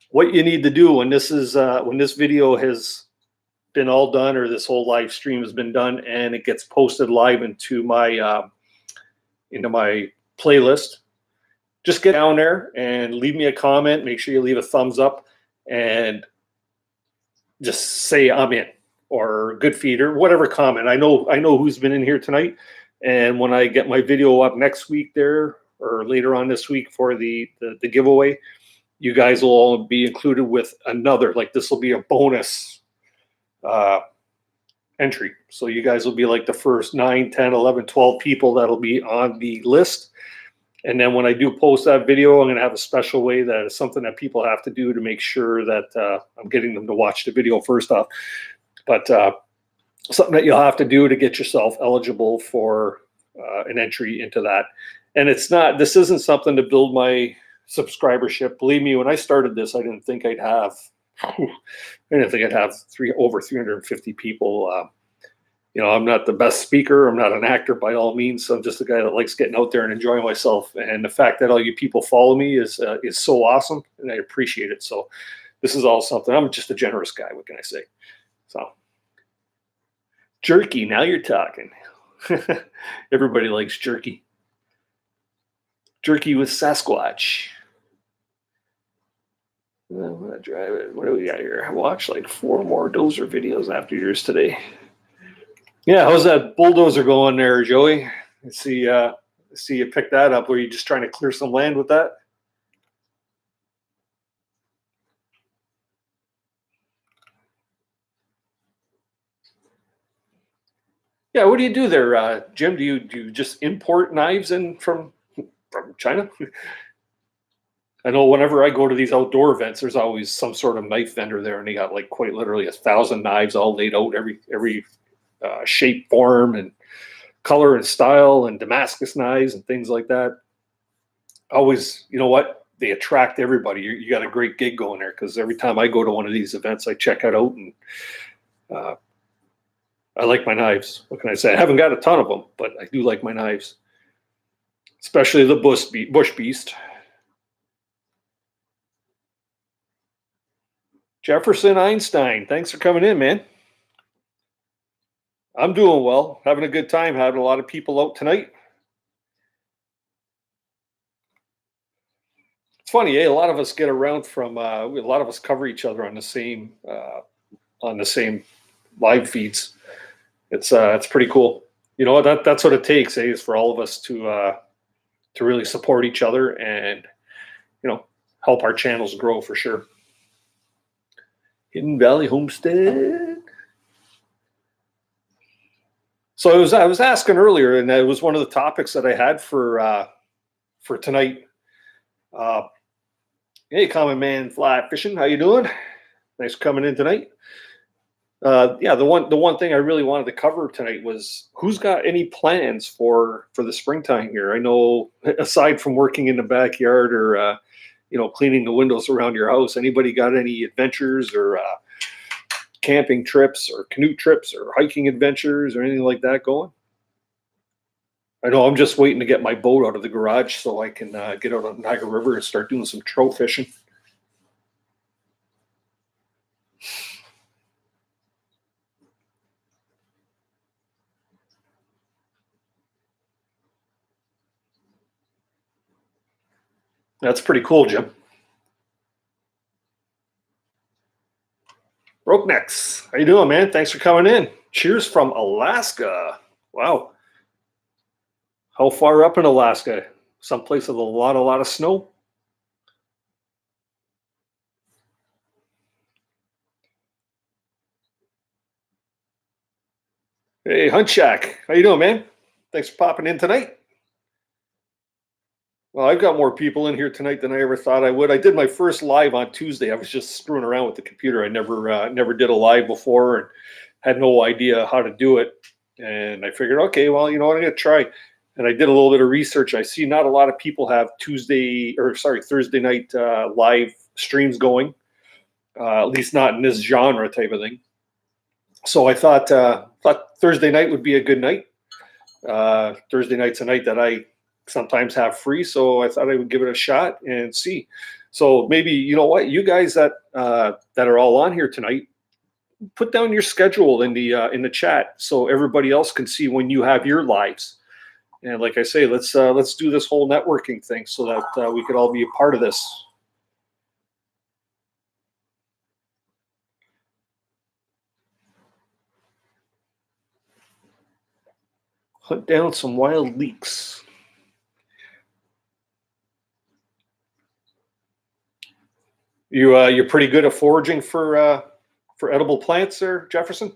what you need to do when this video has been all done, or this whole live stream has been done, and it gets posted live into my playlist, just get down there and leave me a comment. Make sure you leave a thumbs up and just say I'm in, or good feed, or whatever comment. I know who's been in here tonight, and when I get my video up next week there, or later on this week for the giveaway, you guys will all be included with another, like, this will be a bonus entry. So you guys will be like the first 9, 10, 11, 12 people that'll be on the list. And then when I do post that video, I'm going to have a special way that is something that people have to do to make sure that I'm getting them to watch the video first off. But something that you'll have to do to get yourself eligible for an entry into that. And this isn't something to build my subscribership. Believe me, when I started this, I didn't think I'd have over 350 people. You know, I'm not the best speaker. I'm not an actor by all means. So I'm just a guy that likes getting out there and enjoying myself. And the fact that all you people follow me is so awesome, and I appreciate it. So this is all something. I'm just a generous guy. What can I say? So jerky. Now you're talking. Everybody likes jerky. Jerky with Sasquatch. I'm gonna drive it. What do we got here? I watched like 4 more dozer videos after yours today. Yeah, how's that bulldozer going there, Joey? I see you picked that up. Were you just trying to clear some land with that? Yeah, what do you do there, Jim? Do you just import knives in from China? I know whenever I go to these outdoor events, there's always some sort of knife vendor there, and they got like quite literally 1,000 knives all laid out, every shape, form, and color and style, and Damascus knives and things like that. Always, you know what? They attract everybody. You got a great gig going there, because every time I go to one of these events, I check it out, and I like my knives. What can I say? I haven't got a ton of them, but I do like my knives, especially the Bush Beast. Jefferson Einstein, thanks for coming in, man. I'm doing well, having a good time, having a lot of people out tonight. It's funny, a lot of us get around from, a lot of us cover each other on the same live feeds. It's pretty cool. you know, that's what it takes, is for all of us to really support each other and, you know, help our channels grow for sure. Hidden Valley Homestead. So I was asking earlier, and that was one of the topics that I had for tonight. Uh, hey, Common Man Fly Fishing, how you doing? Thanks for coming in tonight. Yeah, the one thing I really wanted to cover tonight was who's got any plans for the springtime here. I know, aside from working in the backyard or you know, cleaning the windows around your house, anybody got any adventures or camping trips or canoe trips or hiking adventures or anything like that going? I know I'm just waiting to get my boat out of the garage so I can get out on Niagara River and start doing some trout fishing. That's pretty cool, Jim. Broke Necks, how you doing, man? Thanks for coming in. Cheers from Alaska. Wow. How far up in Alaska? Someplace with a lot of snow? Hey, Hunt Shack, how you doing, man? Thanks for popping in tonight. Well, I've got more people in here tonight than I ever thought I would. I did my first live on Tuesday. I was just screwing around with the computer. I never did a live before and had no idea how to do it. And I figured, okay, well, you know what, I'm gonna try. And I did a little bit of research. I see not a lot of people have Thursday night live streams going, at least not in this genre type of thing. So I thought Thursday night would be a good night. Thursday night's a night that I sometimes have free, so I thought I would give it a shot and see. So maybe, you know what, you guys that are all on here tonight, put down your schedule in the chat so everybody else can see when you have your lives. And like I say, let's do this whole networking thing so that we could all be a part of this. Hunt down some wild leeks. You're pretty good at foraging for edible plants there, Jefferson?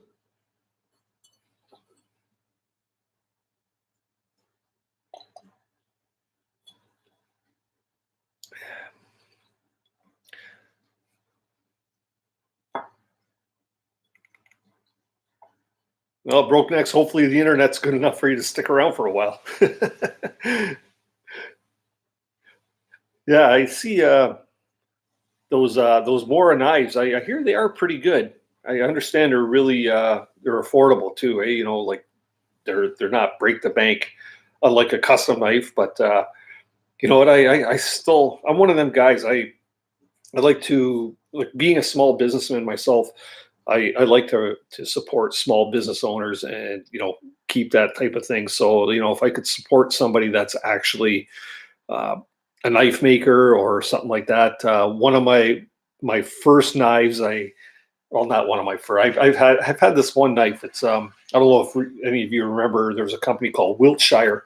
Well, Broke Necks, hopefully the internet's good enough for you to stick around for a while. Yeah, I see those Mora knives. I hear they are pretty good. I understand they're really they're affordable too. Eh? You know, like they're not break the bank, unlike a custom knife. But you know what? I'm one of them guys. I like to, like, being a small businessman myself. I like to support small business owners and, you know, keep that type of thing. So, you know, if I could support somebody that's actually uh, a knife maker or something like that. One of my first knives, well, not one of my first. I've had this one knife. It's I don't know if any of you remember. There was a company called Wiltshire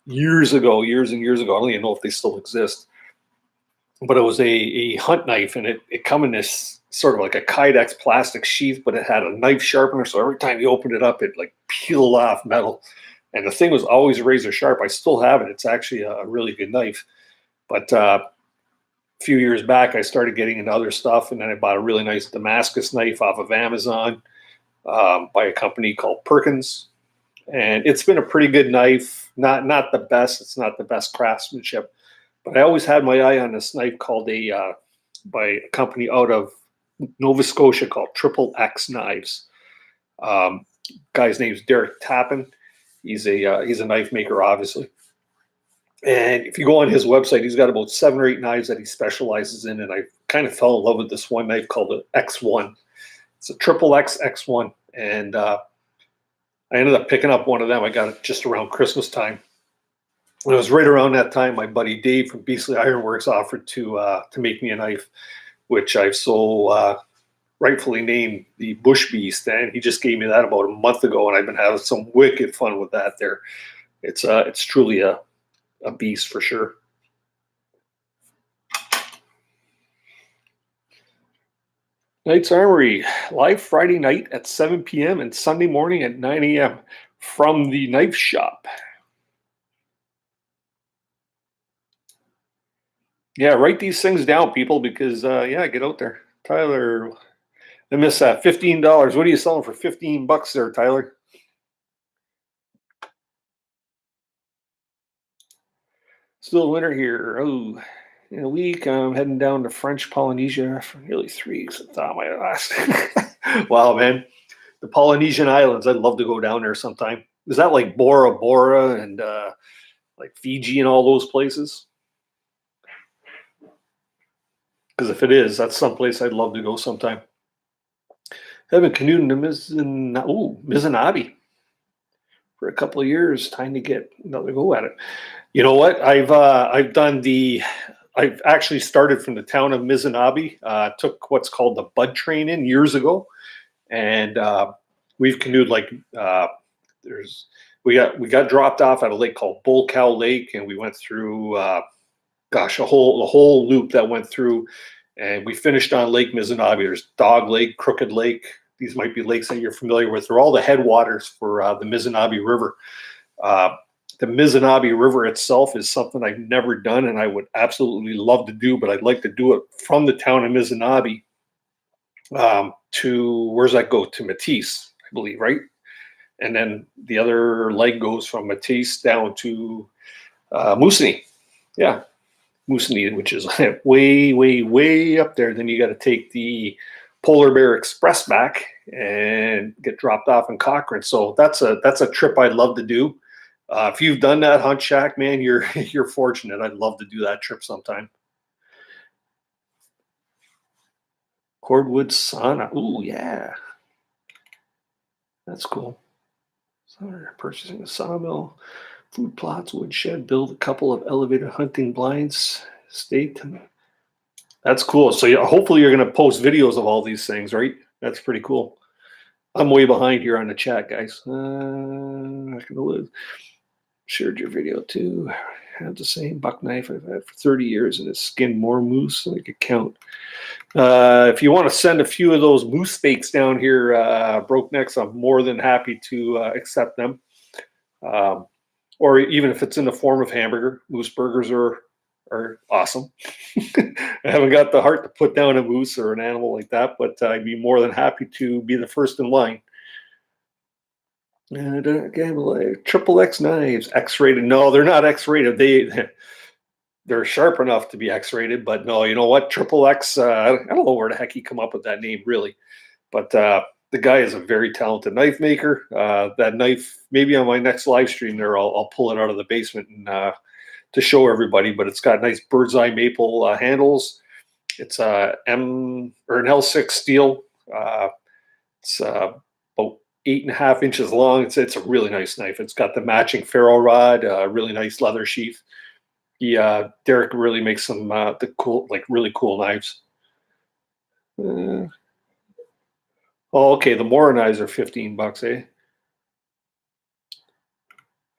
years ago, years and years ago. I don't even know if they still exist, but it was a hunt knife, and it come in this sort of like a Kydex plastic sheath, but it had a knife sharpener. So every time you opened it up, it like peeled off metal, and the thing was always razor sharp. I still have it. It's actually a really good knife. But a few years back, I started getting into other stuff, and then I bought a really nice Damascus knife off of Amazon by a company called Perkins, and it's been a pretty good knife. Not the best. It's not the best craftsmanship, but I always had my eye on this knife called by a company out of Nova Scotia called Triple X Knives. Guy's name's Derek Tappan. He's a knife maker, obviously. And if you go on his website, he's got about 7 or 8 knives that he specializes in. And I kind of fell in love with this one knife called the X1. It's a Triple X X1. And I ended up picking up one of them. I got it just around Christmas time. And it was right around that time my buddy Dave from Beasley Ironworks offered to make me a knife, which I've so rightfully named the Bush Beast, and he just gave me that about a month ago, and I've been having some wicked fun with that there. It's truly a beast for sure. Knight's Armory, live Friday night at 7 p.m. and Sunday morning at 9 a.m. from the knife shop. Yeah, write these things down, people, because, yeah, get out there. Tyler, I miss that. $15. What are you selling for $15 there, Tyler? Still winter here. Oh, in a week, I'm heading down to French Polynesia for nearly 3 weeks. I thought my last. Wow, man. The Polynesian Islands. I'd love to go down there sometime. Is that like Bora Bora and like Fiji and all those places? Because if it is, that's someplace I'd love to go sometime. Haven't canoed in the Mizanabi for a couple of years. Time to get another go at it. You know what? I've actually started from the town of Mizanabi. Took what's called the Bud Train in years ago, and we've canoed like we got dropped off at a lake called Bull Cow Lake, and we went through the whole loop that went through, and we finished on Lake Mizanabi. There's Dog Lake, Crooked Lake. These might be lakes that you're familiar with. They're all the headwaters for the Mizanabi River. The Mizanabi River itself is something I've never done, and I would absolutely love to do, but I'd like to do it from the town of Mizanabi to, where's that go? To Matisse, I believe, right? And then the other leg goes from Matisse down to Moosonee. Yeah, Moosonee, which is way, way, way up there. Then you got to take the Polar Bear Express back and get dropped off in Cochrane. So that's a trip I'd love to do. If you've done that, Hunt Shack, man, you're fortunate. I'd love to do that trip sometime. Cordwood sauna. Ooh, yeah. That's cool. So purchasing a sawmill, food plots, woodshed, build a couple of elevated hunting blinds. That's cool. So hopefully you're going to post videos of all these things, right? That's pretty cool. I'm way behind here on the chat, guys. Not gonna live. Shared your video too. Had the same buck knife I've had for 30 years, and it's skinned more moose than I could count. If you want to send a few of those moose steaks down here, Broke Necks, I'm more than happy to accept them. Or even if it's in the form of hamburger, moose burgers are awesome. I haven't got the heart to put down a moose or an animal like that, but I'd be more than happy to be the first in line. Triple X knives, X-rated. No, they're not X-rated. They're sharp enough to be X-rated, but no, you know what? Triple X. I don't know where the heck he come up with that name, really. But the guy is a very talented knife maker. That knife, maybe on my next live stream there, I'll pull it out of the basement and to show everybody. But it's got nice bird's eye maple handles. It's an L6 steel. It's about 8.5 inches long. It's a really nice knife. It's got the matching ferro rod, really nice leather sheath. Derek really makes some really cool knives. Oh, okay. The Mora knives are $15, eh?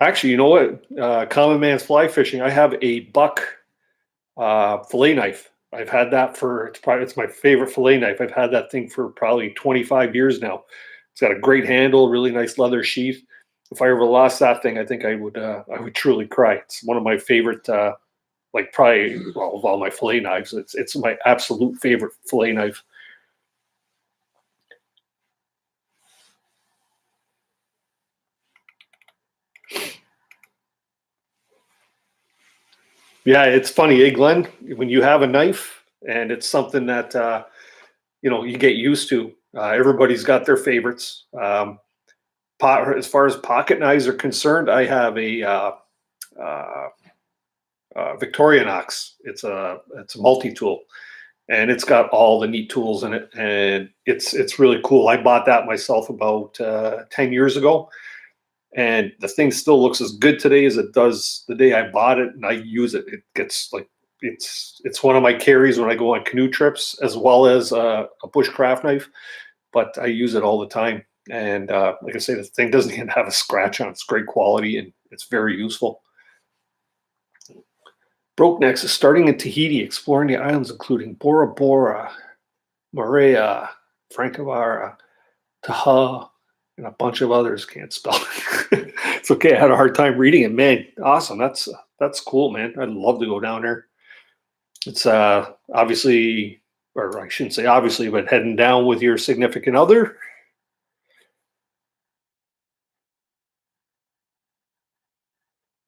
Actually, you know what? Common Man's Fly Fishing. I have a buck fillet knife. I've had that it's my favorite fillet knife. I've had that thing for probably 25 years now. It's got a great handle, really nice leather sheath. If I ever lost that thing, I think I would truly cry. It's one of my favorite, probably of all my fillet knives. It's my absolute favorite fillet knife. Yeah, it's funny, eh, Glenn? When you have a knife and it's something that you get used to. Everybody's got their favorites. As far as pocket knives are concerned, I have a Victorinox. It's a multi-tool, and it's got all the neat tools in it, and it's really cool. I bought that myself about 10 years ago, and the thing still looks as good today as it does the day I bought it, and I use it. It gets like it's one of my carries when I go on canoe trips, as well as a bush craft knife. But I use it all the time. And like I say, the thing doesn't even have a scratch on it. It's great quality and it's very useful. Broke Necks is starting in Tahiti, exploring the islands including Bora Bora, Moorea, Frankavara, Taha, and a bunch of others. Can't spell. It's okay. I had a hard time reading it. Man, awesome. That's cool, man. I'd love to go down there. It's obviously, or I shouldn't say obviously, but heading down with your significant other.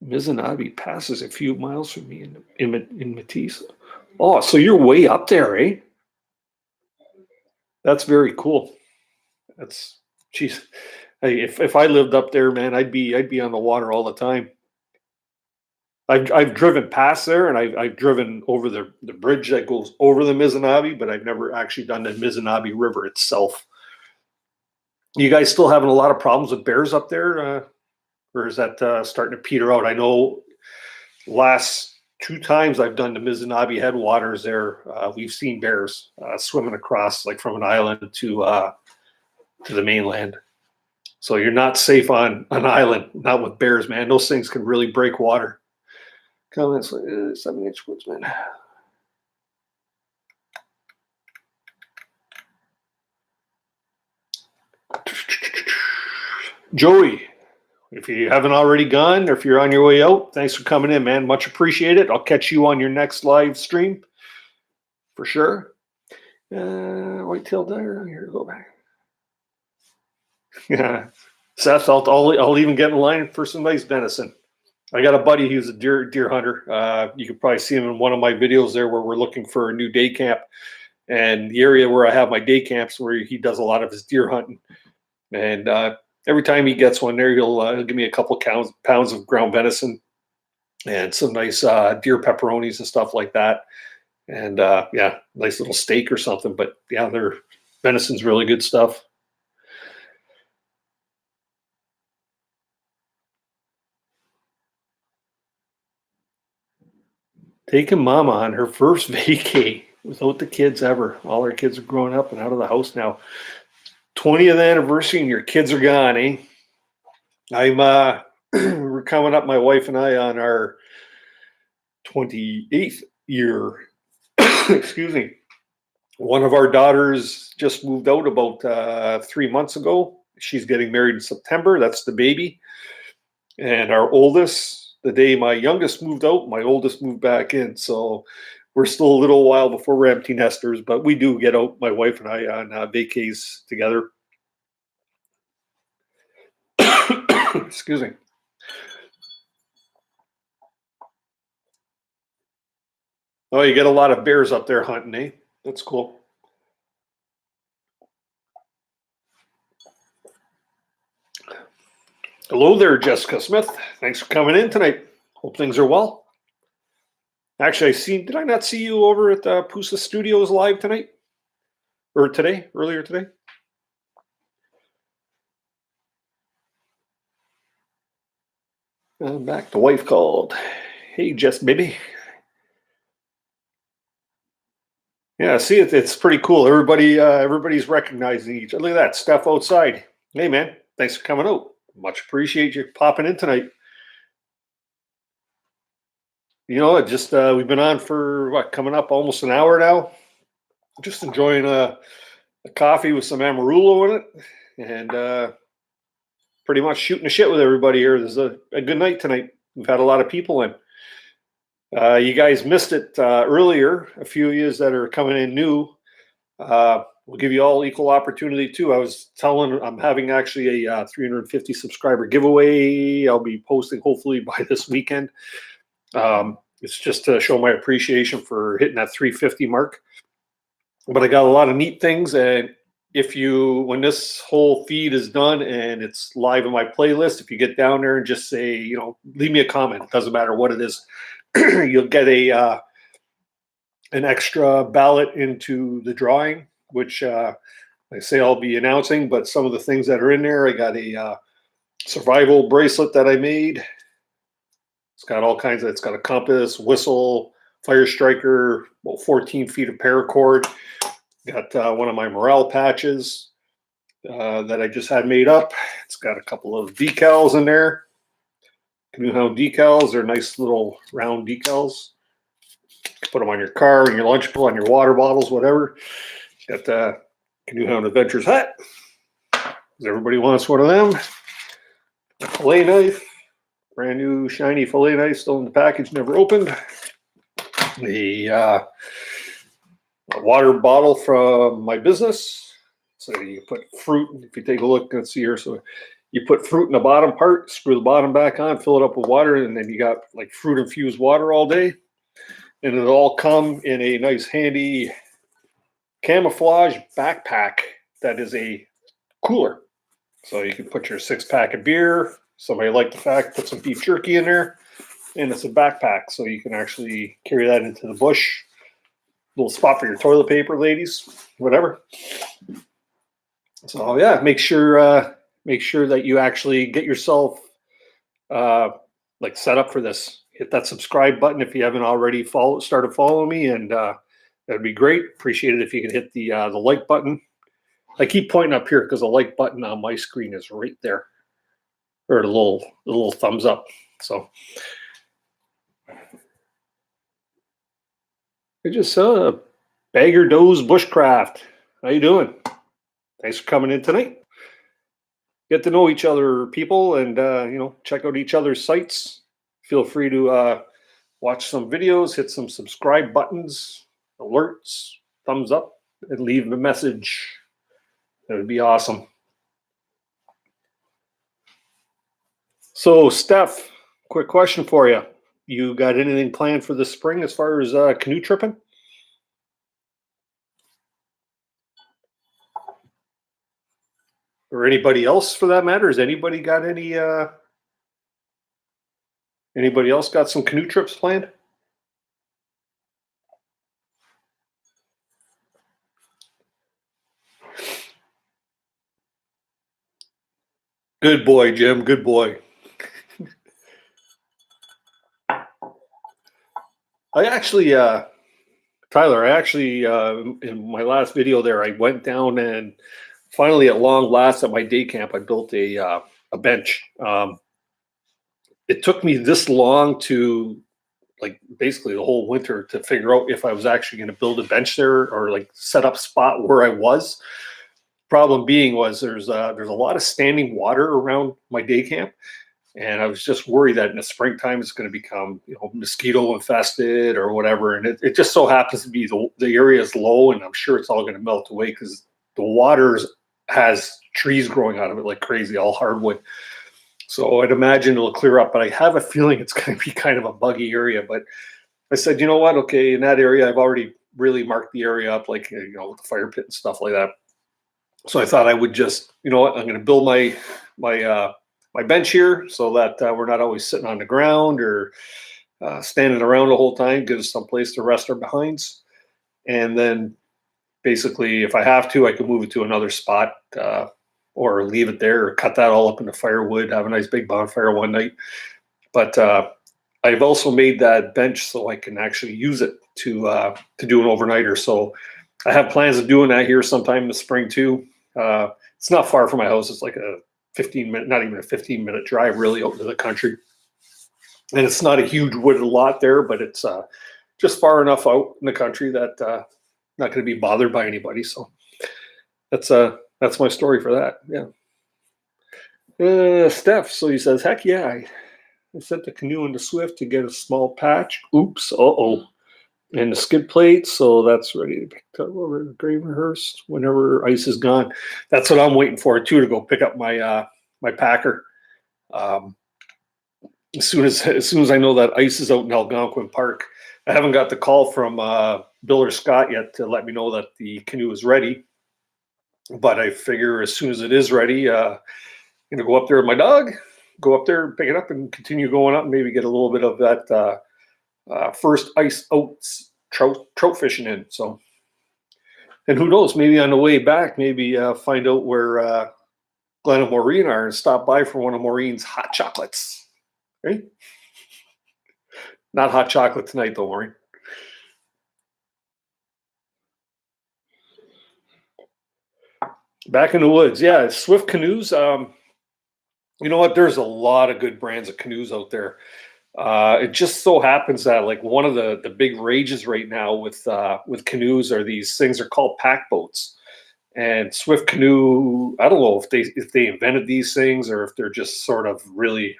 Mizanabi passes a few miles from me in Matisse. Oh, so you're way up there, eh? That's very cool. That's, geez. Hey, if I lived up there, man, I'd be on the water all the time. I've driven past there, and I've driven over the bridge that goes over the Mizanabi, but I've never actually done the Mizanabi River itself. You guys still having a lot of problems with bears up there, or is that starting to peter out? I know last 2 times I've done the Mizanabi headwaters there, we've seen bears swimming across, like from an island to the mainland. So you're not safe on an island, not with bears, man. Those things can really break water. Comments, 7-inch woodsman. Joey, if you haven't already gone, or if you're on your way out, thanks for coming in, man. Much appreciated. I'll catch you on your next live stream for sure. Whitetail dyer. Here, go back. Yeah, Seth, I'll even get in line for some nice venison. I got a buddy who's a deer hunter. You could probably see him in one of my videos there where we're looking for a new day camp. And the area where I have my day camps where he does a lot of his deer hunting. And every time he gets one there, he'll give me a couple pounds of ground venison and some nice deer pepperonis and stuff like that. And yeah, nice little steak or something. But yeah, their venison's really good stuff. Taking mama on her first vacay without the kids ever. All her kids are growing up and out of the house now. 20th anniversary and your kids are gone, eh? I'm we're coming up, my wife and I, on our 28th year. Excuse me. One of our daughters just moved out about 3 months ago. She's getting married in September. That's the baby. And our oldest, the day my youngest moved out, my oldest moved back in. So we're still a little while before we're empty nesters, but we do get out, my wife and I, on vacays together. Excuse me. Oh, you get a lot of bears up there hunting, eh? That's cool. Hello there, Jessica Smith. Thanks for coming in tonight. Hope things are well. Actually, did I not see you over at the Pusa Studios live tonight? Or today, earlier today? I'm back. The wife called. Hey, Jess, baby. Yeah, see, it's pretty cool. Everybody's recognizing each other. Look at that, Steph outside. Hey, man, thanks for coming out. Much appreciate you popping in tonight. You know, just we've been on for coming up almost an hour now. Just enjoying a coffee with some Amarillo in it, and pretty much shooting the shit with everybody here. There's a good night tonight. We've had a lot of people in. You guys missed it earlier. A few of you that are coming in new, we'll give you all equal opportunity too. I was telling, I'm having actually a 350 subscriber giveaway. I'll be posting hopefully by this weekend. It's just to show my appreciation for hitting that 350 mark. But I got a lot of neat things, and when this whole feed is done and it's live in my playlist, if you get down there and just say, leave me a comment, it doesn't matter what it is, you'll get an extra ballot into the drawing, which I say I'll be announcing. But some of the things that are in there, I got a survival bracelet that I made. It's got all kinds of, it's got a compass, whistle, Fire Striker, about 14 feet of paracord. Got one of my morale patches that I just had made up. It's got a couple of decals in there. Canoehound decals. They're nice little round decals. Put them on your car, and your lunchable, on your water bottles, whatever. Got the Canoehound Adventures hat. Everybody wants one of them. A fillet knife. Brand new shiny fillet knife, still in the package, never opened. A water bottle from my business. So you put fruit, if you take a look, let's see here. So you put fruit in the bottom part, screw the bottom back on, fill it up with water, and then you got like fruit infused water all day. And it'll all come in a nice handy camouflage backpack that is a cooler. So you can put your 6-pack of beer. Somebody liked the fact, put some beef jerky in there. And it's a backpack, so you can actually carry that into the bush. Little spot for your toilet paper, ladies, whatever. So yeah, make sure that you actually get yourself like set up for this. Hit that subscribe button if you haven't already started following me, and that'd be great. Appreciate it if you could hit the like button. I keep pointing up here because the like button on my screen is right there, or the little thumbs up. So I just saw Bagger Doe's Bushcraft. How you doing? Thanks for coming in tonight. Get to know each other, people, and check out each other's sites. Feel free to watch some videos, hit some subscribe buttons, alerts, thumbs up, and leave a message. That would be awesome. So, Steph, quick question for you. You got anything planned for this spring as far as canoe tripping? Or anybody else for that matter? Has anybody got anybody else got some canoe trips planned? Good boy, Jim. Good boy. I actually, Tyler, in my last video there, I went down and finally, at long last, at my day camp, I built a bench. It took me this long to, like, basically the whole winter to figure out if I was actually going to build a bench there or like set up spot where I was. Problem being was there's a lot of standing water around my day camp. And I was just worried that in the springtime it's going to become, mosquito infested or whatever. And it just so happens to be the area is low, and I'm sure it's all going to melt away because the water has trees growing out of it like crazy, all hardwood. So I'd imagine it'll clear up, but I have a feeling it's going to be kind of a buggy area. But I said, you know what? Okay, in that area, I've already really marked the area up, like, with the fire pit and stuff like that. So I thought I would just, I'm going to build my bench here so that we're not always sitting on the ground or standing around the whole time. Give us some place to rest our behinds. And then basically, if I have to, I can move it to another spot or leave it there or cut that all up into firewood, have a nice big bonfire one night. But I've also made that bench so I can actually use it to do an overnighter. So I have plans of doing that here sometime in the spring too. It's not far from my house. It's like a 15-minute, not even a 15-minute drive really out into the country. And it's not a huge wooded lot there, but it's just far enough out in the country that not going to be bothered by anybody. So that's my story for that. Yeah. Steph, so he says, heck yeah, I sent the canoe into Swift to get a small patch. Oops, and the skid plate, so that's ready to pick up over grave rehearsed whenever ice is gone. That's what I'm waiting for too, to go pick up my my packer. As soon as I know that ice is out in Algonquin Park. I haven't got the call from Bill or Scott yet to let me know that the canoe is ready. But I figure as soon as it is ready, I'm gonna go up there with my dog, go up there, pick it up, and continue going up, and maybe get a little bit of that first ice out trout fishing in. So, and who knows, maybe on the way back, maybe find out where Glenn and Maureen are and stop by for one of Maureen's hot chocolates. Right? Not hot chocolate tonight, though, Maureen. Back in the woods, yeah. Swift canoes. You know what? There's a lot of good brands of canoes out there. It just so happens that like one of the big rages right now with canoes are these things are called pack boats. And Swift Canoe, I don't know if they invented these things or if they're just sort of really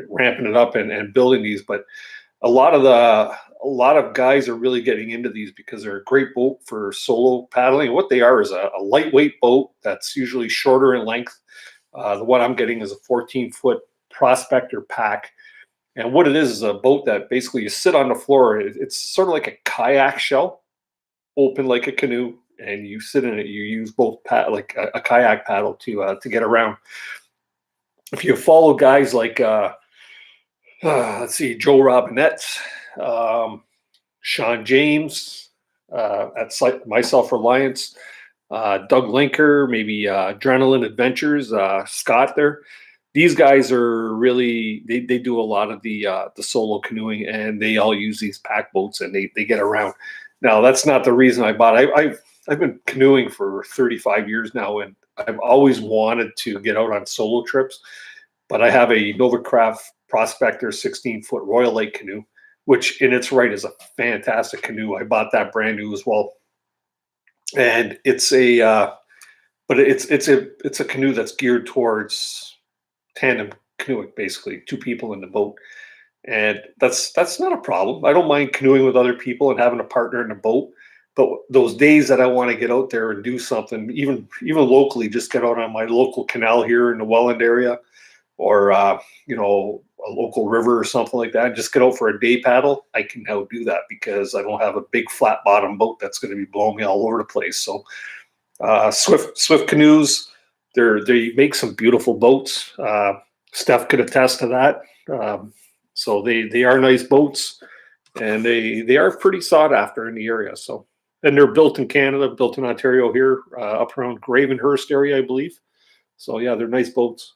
ramping it up and building these, but a lot of guys are really getting into these because they're a great boat for solo paddling. What they are is a lightweight boat that's usually shorter in length. The one I'm getting is a 14-foot Prospector pack. And what it is a boat that basically you sit on the floor. It's sort of like a kayak shell, open like a canoe, and you sit in it. You use both like a kayak paddle to get around. If you follow guys like let's see, Joe Robinette, um, Sean James at My Self Reliance, Doug Linker, maybe Adrenaline Adventures, Scott there. These guys are really they do a lot of the solo canoeing, and they all use these pack boats, and they get around. Now that's not the reason I bought. I've been canoeing for 35 years now, and I've always wanted to get out on solo trips. But I have a Novacraft Prospector 16-foot Royal Lake canoe, which in its right is a fantastic canoe. I bought that brand new as well, and but it's a canoe that's geared towards tandem canoeing, basically two people in the boat, and that's not a problem. I don't mind canoeing with other people and having a partner in the boat. But those days that I want to get out there and do something, even locally, just get out on my local canal here in the Welland area, or a local river or something like that, just get out for a day paddle, I can now do that because I don't have a big flat bottom boat that's going to be blowing me all over the place. So Swift canoes, they make some beautiful boats. Steph could attest to that. So they are nice boats, and they are pretty sought after in the area. So, and they're built in Canada, built in Ontario here, up around Gravenhurst area, I believe. So yeah, they're nice boats.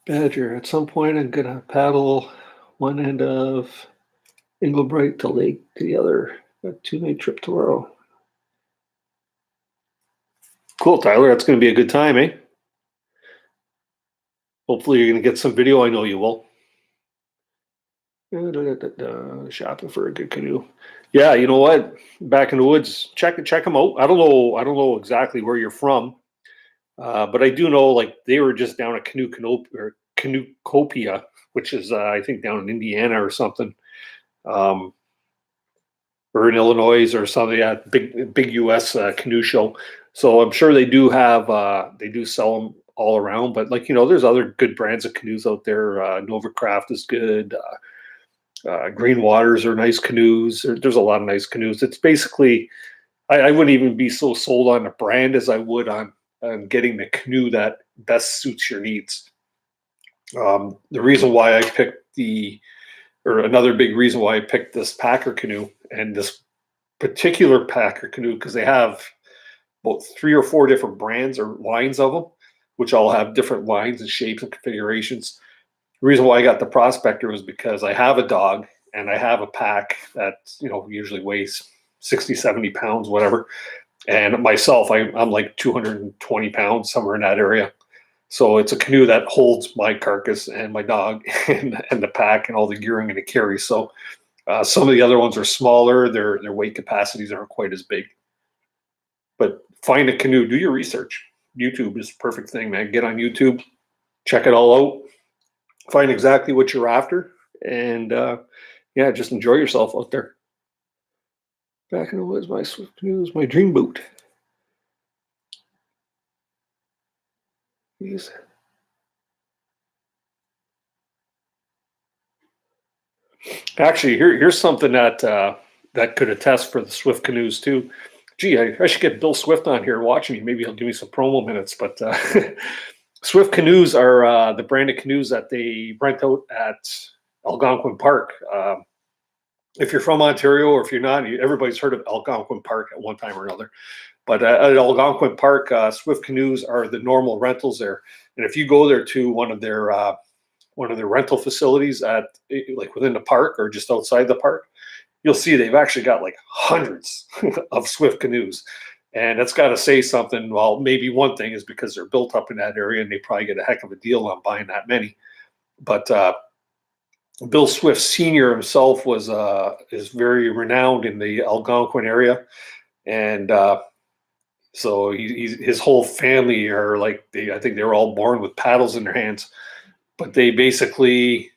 Badger, at some point I'm gonna paddle one end of Inglebright to Lake to the other. A 2-night trip tomorrow. Cool, Tyler. That's gonna be a good time, eh? Hopefully you're gonna get some video. I know you will. Shopping for a good canoe. Yeah, you know what? Back in the woods, check them out. I don't know exactly where you're from, but I do know like they were just down at Canoecopia, which is I think down in Indiana or something. Um, or in Illinois or something. Yeah, big U.S. Canoe show. So I'm sure they do sell them all around. But like there's other good brands of canoes out there. Novacraft is good. Green Waters are nice canoes. There's a lot of nice canoes. It's basically I wouldn't even be so sold on a brand as I would on getting the canoe that best suits your needs. The reason why I picked another big reason why I picked this Packer canoe and this particular Packer canoe, because they have about 3 or 4 different brands or lines of them, which all have different lines and shapes and configurations. The reason why I got the Prospector was because I have a dog and I have a pack that usually weighs 60, 70 pounds, whatever. And myself, I'm like 220 pounds, somewhere in that area. So it's a canoe that holds my carcass and my dog and the pack and all the gear I'm going to carry. So some of the other ones are smaller. Their weight capacities aren't quite as big. But find a canoe. Do your research. YouTube is the perfect thing, man. Get on YouTube, check it all out, find exactly what you're after, and yeah, just enjoy yourself out there. Back in the woods, my Swift canoe is my dream boat. Jeez. Actually, here's something that could attest for the Swift canoes too. Gee, I should get Bill Swift on here watching me. Maybe he'll give me some promo minutes. But Swift canoes are the brand of canoes that they rent out at Algonquin Park. If you're from Ontario or if you're not, everybody's heard of Algonquin Park at one time or another. But at Algonquin Park, Swift canoes are the normal rentals there. And if you go there to one of their rental facilities at like within the park or just outside the park, you'll see they've actually got like hundreds of Swift canoes. And that's got to say something. Well, maybe one thing is because they're built up in that area and they probably get a heck of a deal on buying that many. But Bill Swift Sr. himself is very renowned in the Algonquin area. And so his whole family are like, I think they were all born with paddles in their hands. But they basically,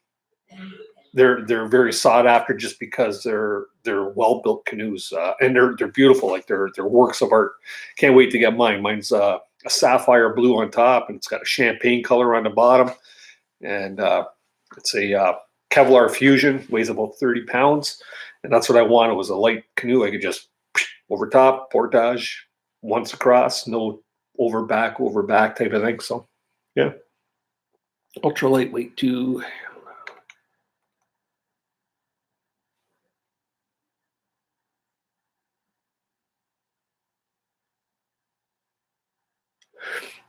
they're very sought after just because they're well built canoes, and they're beautiful, like they're works of art. Can't wait to get mine. Mine's a sapphire blue on top, and it's got a champagne color on the bottom, and it's a Kevlar Fusion, weighs about 30 pounds, and that's what I wanted, was a light canoe I could just over top, portage, once across, no over back type of thing. So yeah, ultra lightweight too.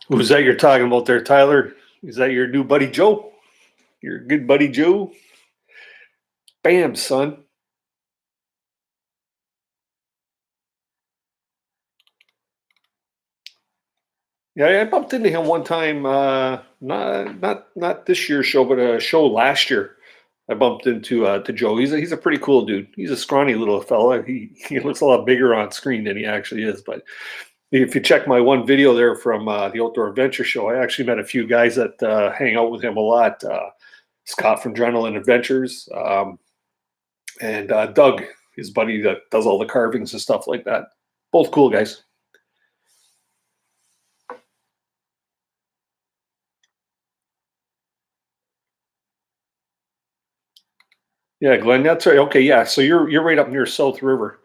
Who's that you're talking about there, Tyler? Is that your new buddy Joe? Your good buddy Joe? Bam, son. Yeah, I bumped into him one time. Not this year's show, but a show last year. I bumped into to Joe. He's a pretty cool dude. He's a scrawny little fella. He looks a lot bigger on screen than he actually is. But if you check my one video there from the Outdoor Adventure Show, I actually met a few guys that hang out with him a lot. Scott from Adrenaline Adventures, and Doug, his buddy that does all the carvings and stuff like that. Both cool guys. Yeah, Glenn, that's right. Okay, yeah. So you're right up near South River.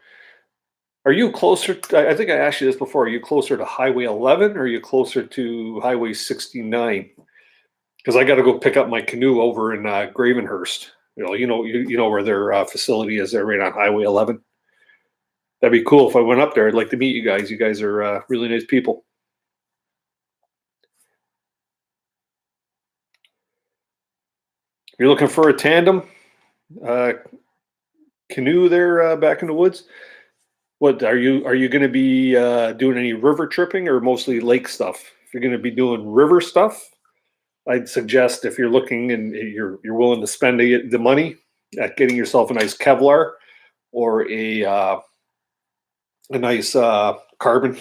Are you closer? I think I asked you this before. Are you closer to Highway 11 or are you closer to Highway 69? Because I got to go pick up my canoe over in Gravenhurst. You know where their facility is. There, right on Highway 11. That'd be cool if I went up there. I'd like to meet you guys. You guys are really nice people. You're looking for a tandem canoe there back in the woods. What are you going to be doing? Any river tripping or mostly lake stuff? If you're going to be doing river stuff, I'd suggest, if you're looking and you're willing to spend the money at getting yourself a nice Kevlar or a nice carbon,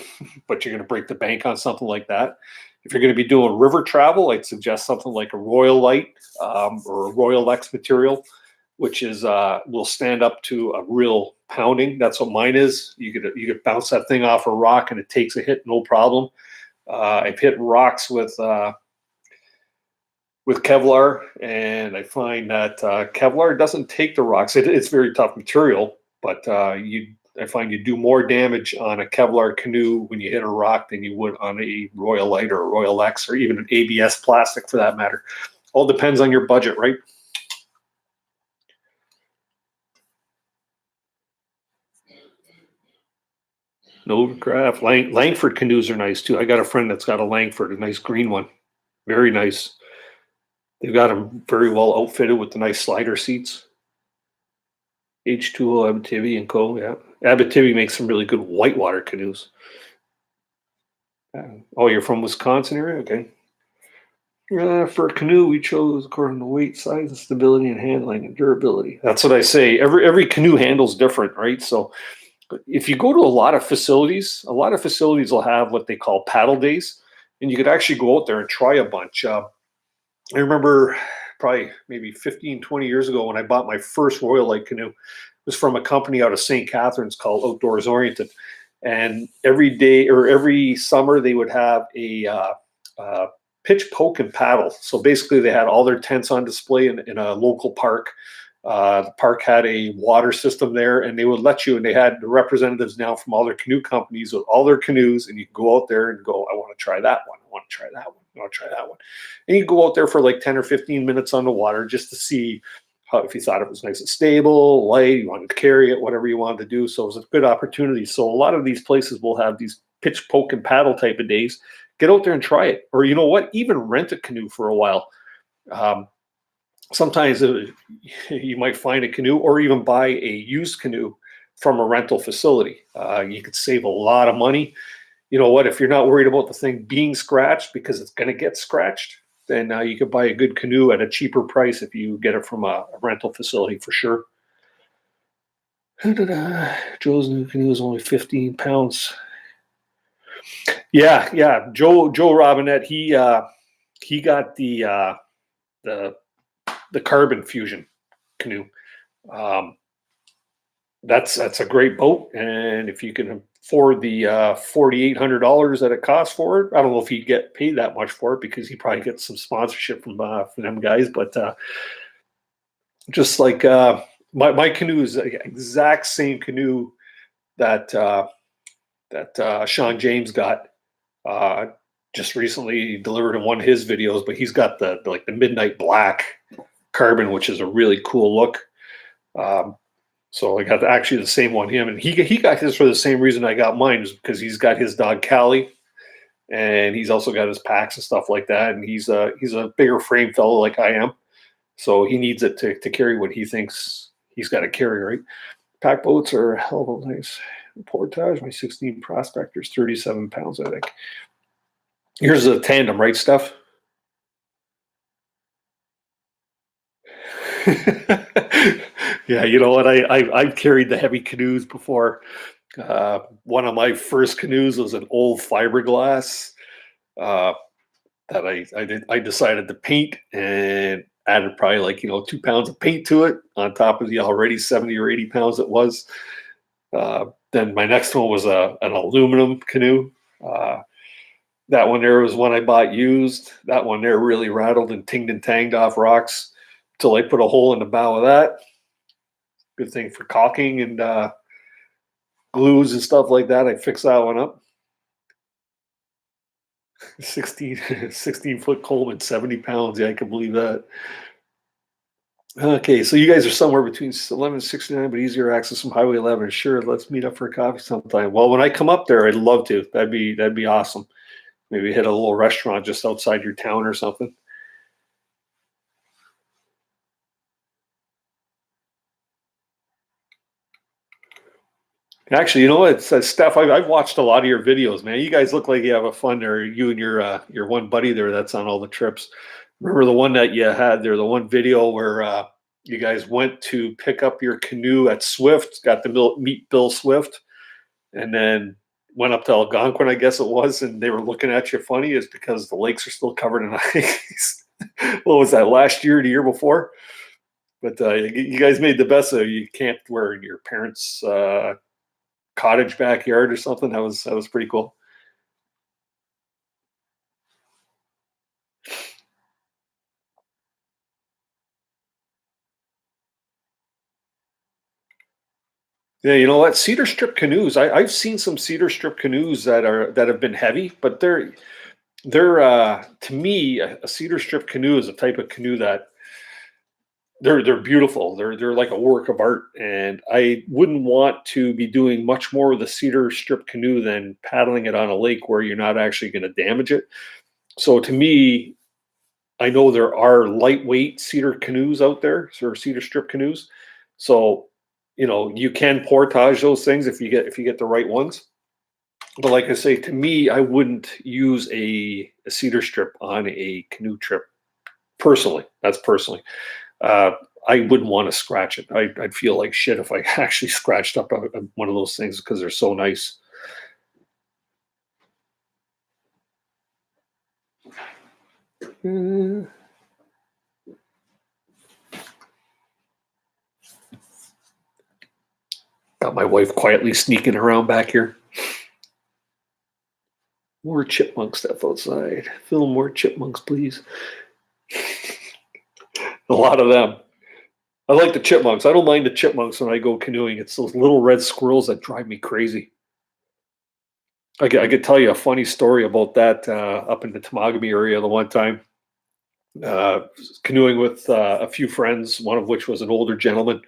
but you're going to break the bank on something like that. If you're going to be doing river travel, I'd suggest something like a Royal Light or a Royal X material, which is will stand up to a real pounding. That's what mine is. You could bounce that thing off a rock and it takes a hit, no problem. I've hit rocks with Kevlar, and I find that Kevlar doesn't take the rocks. It's very tough material, but I find you do more damage on a Kevlar canoe when you hit a rock than you would on a Royal Light or a Royal X or even an ABS plastic for that matter. All depends on your budget, right? Novagraph. Langford canoes are nice too. I got a friend that's got a Langford, a nice green one. Very nice. They've got them very well outfitted with the nice slider seats. H2O, Abitibi and Co. Yeah. Abitibi makes some really good whitewater canoes. Oh, you're from Wisconsin area? Okay. For a canoe, we chose according to weight, size, and stability, and handling and durability. That's what I say. Every canoe handle's different, right? So if you go to a lot of facilities will have what they call paddle days, and you could actually go out there and try a bunch. I remember probably maybe 15, 20 years ago when I bought my first Royal Light canoe. It was from a company out of St. Catharines called Outdoors Oriented. And every day or every summer they would have a pitch, poke, and paddle. So basically they had all their tents on display in a local park. The park had a water system there, and they would let you, and they had the representatives now from all their canoe companies with all their canoes, and you could go out there and go, I want to try that one. I want to try that one. I want to try that one. And you go out there for like 10 or 15 minutes on the water just to see how, if you thought it was nice and stable, light, you wanted to carry it, whatever you wanted to do. So it was a good opportunity. So a lot of these places will have these pitch, poke, and paddle type of days. Get out there and try it. Or you know what? Even rent a canoe for a while. sometimes you might find a canoe or even buy a used canoe from a rental facility. You could save a lot of money. You know what? If you're not worried about the thing being scratched because it's going to get scratched, then you could buy a good canoe at a cheaper price if you get it from a rental facility for sure. Joe's new canoe is only 15 pounds. Yeah, yeah. Joe Robinette, he got the the carbon fusion canoe. Um, that's a great boat, and if you can afford the $4,800 that it costs for it, I don't know if he'd get paid that much for it because he probably gets some sponsorship from them guys. But just like my canoe is the exact same canoe that Sean James got uh, just recently delivered in one of his videos. But he's got the midnight black carbon, which is a really cool look. Um, So I got actually the same one him, and he got his for the same reason I got mine, is because he's got his dog Callie, and he's also got his packs and stuff like that, and he's a bigger frame fellow like I am, so he needs it to carry what he thinks he's got to carry. Right, pack boats are a hell of a nice portage. My 16 Prospector's 37 pounds, I think. Here's a tandem, right, Steph? Yeah, you know what? I've carried the heavy canoes before. One of my first canoes was an old fiberglass uh, that I decided to paint and added probably like 2 pounds of paint to it on top of the already 70 or 80 pounds it was. Then my next one was an aluminum canoe. That one there was one I bought used. That one there really rattled and tinged and tanged off rocks until I put a hole in the bow of that. Good thing for caulking and glues and stuff like that. I fixed that one up. 16 foot Coleman, 70 pounds. Yeah, I can believe that. Okay, so you guys are somewhere between 1169, but easier access from Highway 11. Sure, let's meet up for a coffee sometime. Well, when I come up there, I'd love to. That'd be awesome. Maybe hit a little restaurant just outside your town or something. Actually, you know what, Steph? I've watched a lot of your videos, man. You guys look like you have a fun there. You and your one buddy there that's on all the trips. Remember the one that you had there, the one video where you guys went to pick up your canoe at Swift, got to meet Bill Swift, and then went up to Algonquin, I guess it was, and they were looking at you funny, is because the lakes are still covered in ice. What was that, last year, the year before? But you guys made the best of it. You camped where in your parents' cottage backyard or something. That was pretty cool. Yeah, you know what? Cedar strip canoes. I've seen some cedar strip canoes that have been heavy, but they're to me a cedar strip canoe is a type of canoe that they're beautiful. They're like a work of art, and I wouldn't want to be doing much more with a cedar strip canoe than paddling it on a lake where you're not actually going to damage it. So to me, I know there are lightweight cedar canoes out there, or cedar strip canoes. So, you can portage those things if you get the right ones. But like I say, to me, I wouldn't use a cedar strip on a canoe trip personally. That's personally. Uh, I wouldn't want to scratch it. I'd feel like shit if I actually scratched up one of those things because they're so nice. Uh, Got my wife quietly sneaking around back here. More chipmunk stuff outside. Film more chipmunks, please. A lot of them. I like the chipmunks. I don't mind the chipmunks when I go canoeing. It's those little red squirrels that drive me crazy. I could tell you a funny story about that up in the Temagami area the one time. Canoeing with a few friends, one of which was an older gentleman.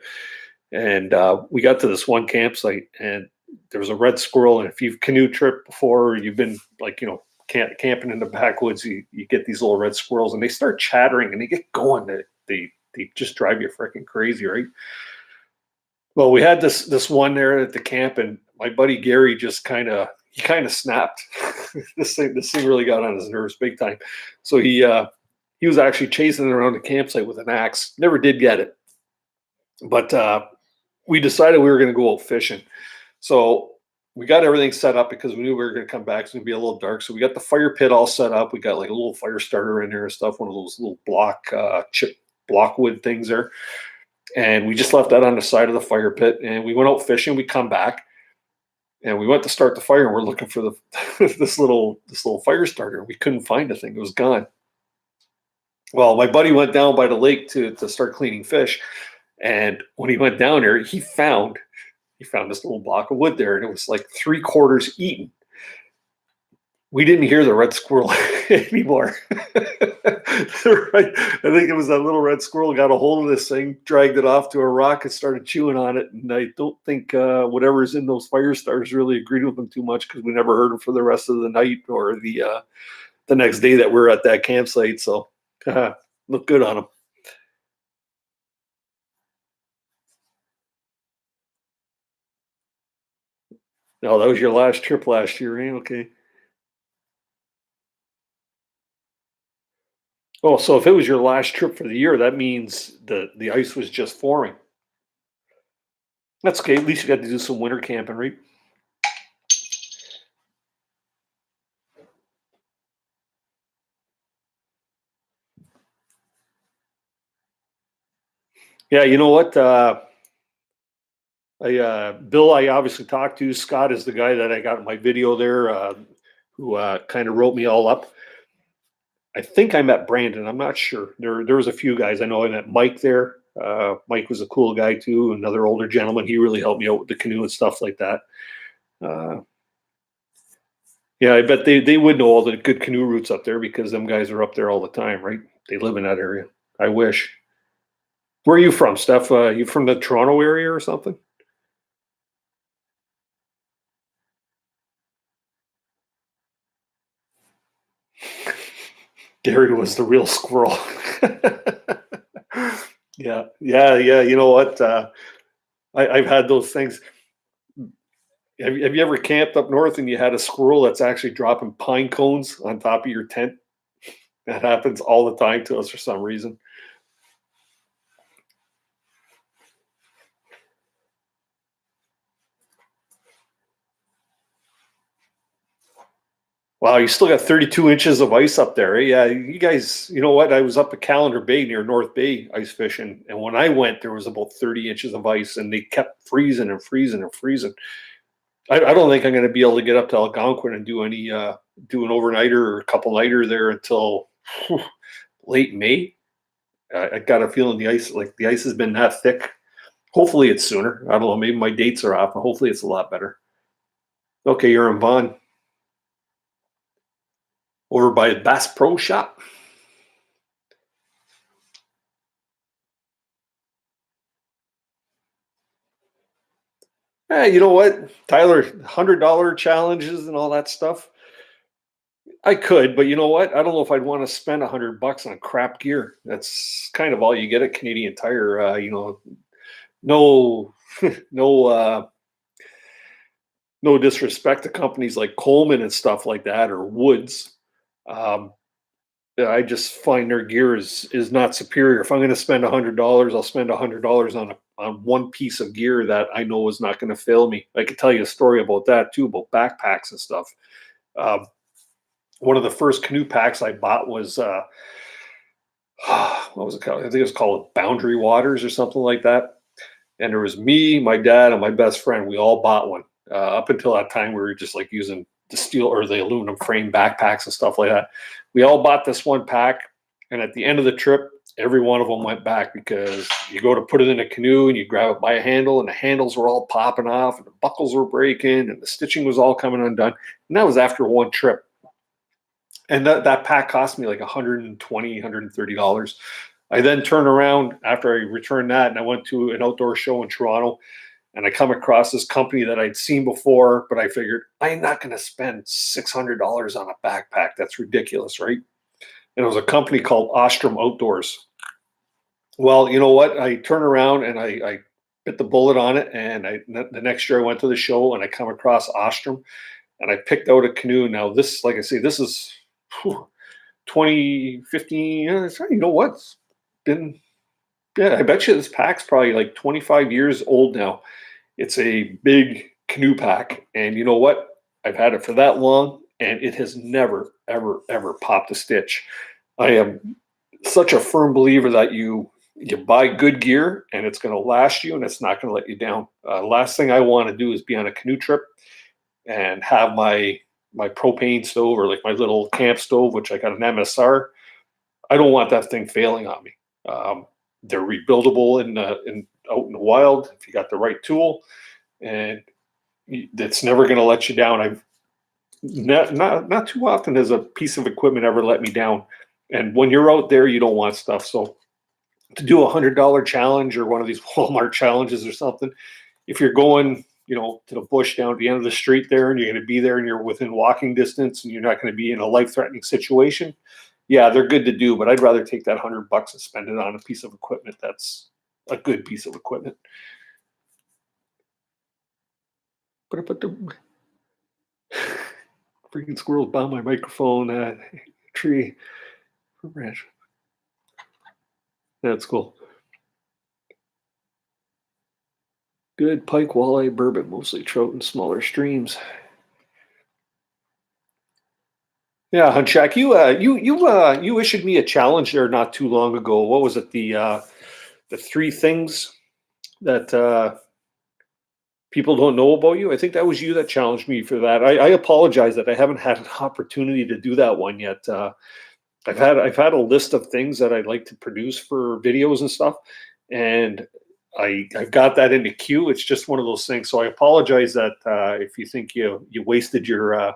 And we got to this one campsite, and there was a red squirrel. And if you've canoe tripped before, or you've been like, camping in the backwoods, you get these little red squirrels, and they start chattering and they get going. They they just drive you freaking crazy, right? Well, we had this one there at the camp, and my buddy Gary just kind of snapped. This thing really got on his nerves big time. So he was actually chasing it around the campsite with an axe. Never did get it, but we decided we were going to go out fishing. So we got everything set up because we knew we were going to come back. It's going to be a little dark. So we got the fire pit all set up. We got like a little fire starter in there and stuff, one of those little chip block wood things there. And we just left that on the side of the fire pit. And we went out fishing. We come back and we went to start the fire. And we're looking for this little fire starter. We couldn't find the thing. It was gone. Well, my buddy went down by the lake to start cleaning fish. And when he went down there, he found this little block of wood there, and it was like 3/4 eaten. We didn't hear the red squirrel anymore. Right? I think it was that little red squirrel got a hold of this thing, dragged it off to a rock, and started chewing on it. And I don't think whatever's in those fire starters really agreed with him too much, because we never heard him for the rest of the night or the next day that we were at that campsite. So looked good on him. No, that was your last trip last year, eh? Okay. Oh, so if it was your last trip for the year, that means the ice was just forming. That's okay. At least you got to do some winter camping, right? Yeah, you know what? Bill, I obviously talked to. Scott is the guy that I got in my video there, who kind of wrote me all up. I think I met Brandon. I'm not sure. There was a few guys. I know I met Mike there. Mike was a cool guy too. Another older gentleman. He really helped me out with the canoe and stuff like that. Uh, yeah, I bet they would know all the good canoe routes up there, because them guys are up there all the time, right? They live in that area. I wish. Where are you from, Steph? You from the Toronto area or something? Gary was the real squirrel. Yeah, yeah, yeah. You know what? I've had those things. Have you ever camped up north and you had a squirrel that's actually dropping pine cones on top of your tent? That happens all the time to us for some reason. Wow, you still got 32 inches of ice up there. Eh? Yeah, you guys, you know what? I was up at Calendar Bay near North Bay ice fishing, and when I went, there was about 30 inches of ice, and they kept freezing and freezing and freezing. I don't think I'm going to be able to get up to Algonquin and do an overnighter or a couple nighter there until whew, late May. I got a feeling the ice has been that thick. Hopefully it's sooner. I don't know. Maybe my dates are off, but hopefully it's a lot better. Okay, you're in Vaughan, over by Bass Pro Shop. Yeah, you know what, Tyler, $100 challenges and all that stuff. I could, but you know what? I don't know if I'd want to spend $100 on crap gear. That's kind of all you get at Canadian Tire. No, no, no disrespect to companies like Coleman and stuff like that, or Woods. Um, yeah, I just find their gear is not superior. If I'm going to spend $100, I'll spend $100 on one piece of gear that I know is not going to fail me. I could tell you a story about that too, about backpacks and stuff. Um, One of the first canoe packs I bought was what was it called? I think it was called Boundary Waters or something like that. And there was me, my dad, and my best friend. We all bought one. Up until that time, we were just like using the steel or the aluminum frame backpacks and stuff like that. We all bought this one pack, and at the end of the trip, every one of them went back, because you go to put it in a canoe and you grab it by a handle, and the handles were all popping off, and the buckles were breaking, and the stitching was all coming undone. And that was after one trip. And that pack cost me like $120, $130. I then turned around after I returned that, and I went to an outdoor show in Toronto, and I come across this company that I'd seen before, but I figured I'm not going to spend $600 on a backpack. That's ridiculous, right? And it was a company called Ostrom Outdoors. Well, you know what? I turn around and I bit the bullet on it. And the next year I went to the show and I come across Ostrom and I picked out a canoe. Now this, like I say, this is whew, 2015. You know what? It's been, yeah, I bet you this pack's probably like 25 years old now. It's a big canoe pack. And you know what? I've had it for that long and it has never, ever, ever popped a stitch. I am such a firm believer that you buy good gear and it's going to last you and it's not going to let you down. Last thing I want to do is be on a canoe trip and have my propane stove or like my little camp stove, which I got an MSR. I don't want that thing failing on me. They're rebuildable in out in the wild if you got the right tool, and it's never going to let you down. I've not too often has a piece of equipment ever let me down. And when you're out there, you don't want stuff. So to do $100 challenge or one of these Walmart challenges or something, if you're going, to the bush down at the end of the street there, and you're going to be there, and you're within walking distance, and you're not going to be in a life-threatening situation, yeah, they're good to do. But I'd rather take that $100 and spend it on a piece of equipment that's a good piece of equipment. But the freaking squirrels bound my microphone tree branch. That's cool. Good pike, walleye, burbot, mostly trout and smaller streams. Yeah, Hunchak, you issued me a challenge there not too long ago. What was it? The three things that people don't know about you. I think that was you that challenged me for that. I apologize that I haven't had an opportunity to do that one yet. I've had a list of things that I'd like to produce for videos and stuff, and I've got that in the queue. It's just one of those things. So I apologize that if you think you wasted your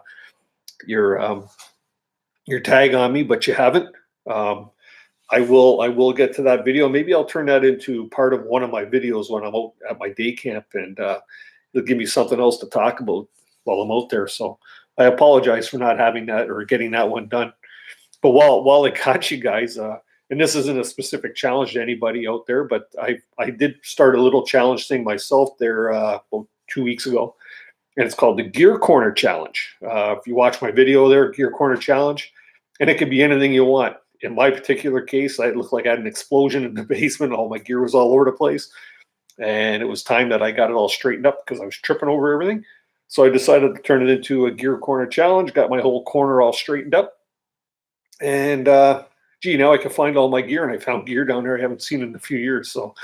your tag on me, but you haven't. I will get to that video. Maybe I'll turn that into part of one of my videos when I'm out at my day camp, and it'll give me something else to talk about while I'm out there. So I apologize for not having that or getting that one done. But while I got you guys, and this isn't a specific challenge to anybody out there, but I did start a little challenge thing myself there about 2 weeks ago, and it's called the Gear Corner Challenge. If you watch my video there, Gear Corner Challenge, and it could be anything you want. In my particular case, I looked like I had an explosion in the basement. All my gear was all over the place, and it was time that I got it all straightened up because I was tripping over everything. So I decided to turn it into a Gear Corner Challenge. Got my whole corner all straightened up, and gee, now I can find all my gear. And I found gear down there I haven't seen in a few years. So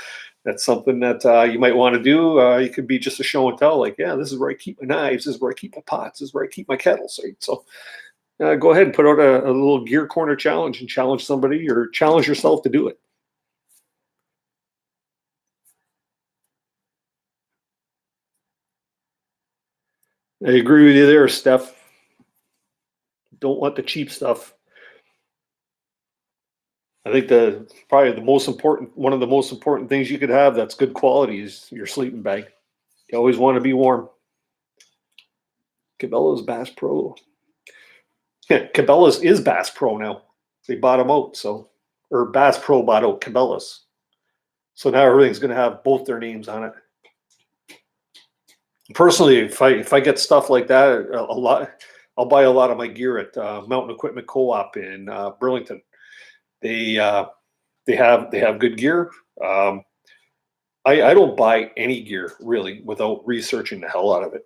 that's something that you might want to do. It could be just a show and tell, like, yeah, this is where I keep my knives. This is where I keep my pots. This is where I keep my kettles. Right? So go ahead and put out a little Gear Corner challenge and challenge somebody or challenge yourself to do it. I agree with you there, Steph. Don't want the cheap stuff. I think probably one of the most important things you could have that's good quality is your sleeping bag. You always want to be warm. Cabela's Bass Pro. Yeah, Cabela's is Bass Pro now. They bought them out, or Bass Pro bought out Cabela's. So now everything's going to have both their names on it. Personally, if I get stuff like that, a lot, I'll buy a lot of my gear at Mountain Equipment Co-op in Burlington. They have good gear. I don't buy any gear really without researching the hell out of it.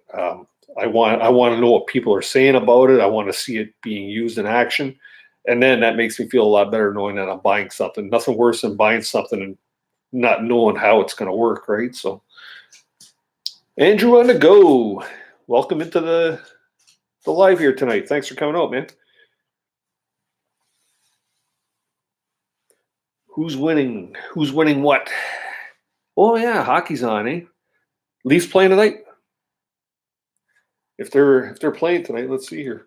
I want to know what people are saying about it. I want to see it being used in action, and then that makes me feel a lot better knowing that I'm buying something. Nothing worse than buying something and not knowing how it's going to work, right? So, Andrew on the go. Welcome into the live here tonight. Thanks for coming out, man. Who's winning? Who's winning what? Oh yeah, hockey's on, eh? Leafs playing tonight? If they're playing tonight, let's see here.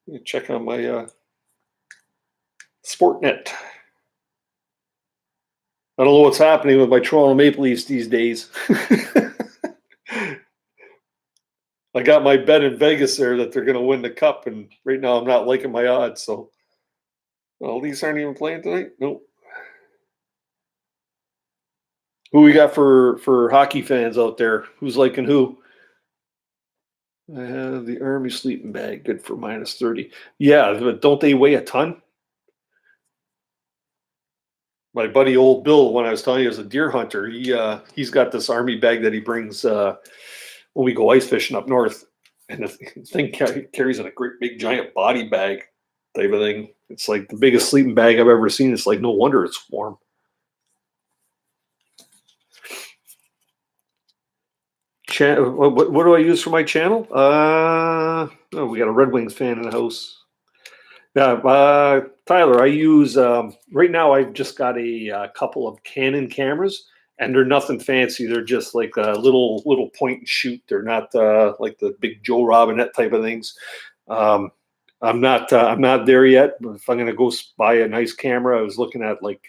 Let me check on my Sportnet. I don't know what's happening with my Toronto Maple Leafs these days. I got my bet in Vegas there that they're going to win the cup, and right now I'm not liking my odds. So, well, Leafs aren't even playing tonight. Nope. Who we got for hockey fans out there? Who's liking who? I have the Army sleeping bag, good for -30. Yeah, but don't they weigh a ton? My buddy old Bill, when I was telling you, is a deer hunter. He's got this Army bag that he brings when we go ice fishing up north, and the thing carries in a great big giant body bag type of thing. It's like the biggest sleeping bag I've ever seen. It's like no wonder it's warm. What do I use for my channel? Oh, we got a Red Wings fan in the house. Yeah, Tyler, I use right now. I've just got a couple of Canon cameras, and they're nothing fancy. They're just like a little point and shoot. They're not like the big Joe Robinette type of things. Um, I'm not there yet. But if I'm gonna go buy a nice camera, I was looking at like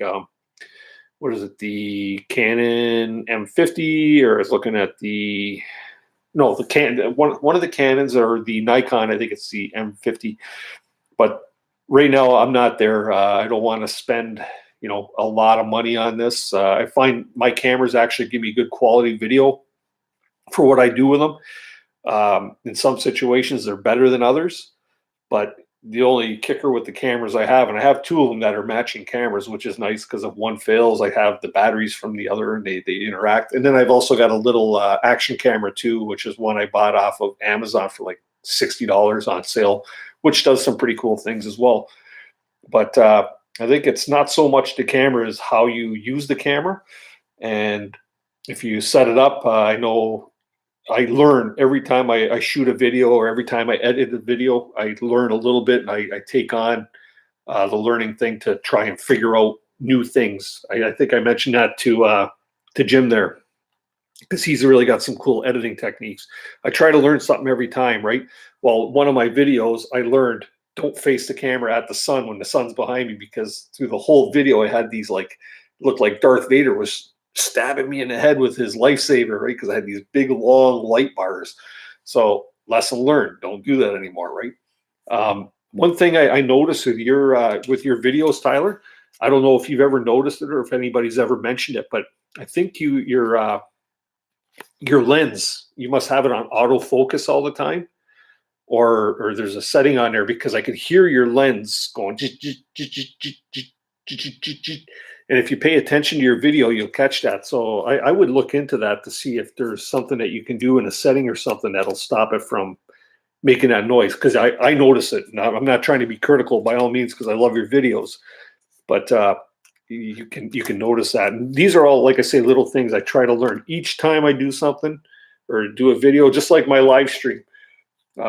what is it, the Canon M50, or I was looking at the no the one of the Canons, or the Nikon. I think it's the M50, but right now I'm not there. I don't want to spend a lot of money on this. I find my cameras actually give me good quality video for what I do with them. In some situations they're better than others, but the only kicker with the cameras I have, and I have two of them that are matching cameras, which is nice because if one fails, I have the batteries from the other, and they interact. And then I've also got a little action camera too, which is one I bought off of Amazon for like $60 on sale, which does some pretty cool things as well. But I think it's not so much the camera as how you use the camera. And if you set it up, I know I learn every time I shoot a video, or every time I edit a video, I learn a little bit, and I take on the learning thing to try and figure out new things. I think I mentioned that to Jim there, because he's really got some cool editing techniques. I try to learn something every time, right? Well, one of my videos, I learned don't face the camera at the sun when the sun's behind me, because through the whole video, I had these like, looked like Darth Vader was stabbing me in the head with his lightsaber, right? Because I had these big, long light bars. So lesson learned, don't do that anymore, right? One thing I noticed with your videos, Tyler, I don't know if you've ever noticed it or if anybody's ever mentioned it, but I think your lens, you must have it on autofocus all the time, or there's a setting on there, because I could hear your lens going, and if you pay attention to your video, you'll catch that. So I would look into that to see if there's something that you can do in a setting or something that'll stop it from making that noise, because I notice it. Now, I'm not trying to be critical by all means, because I love your videos, but you can notice that. And these are all, like I say, little things I try to learn each time I do something or do a video, just like my live stream.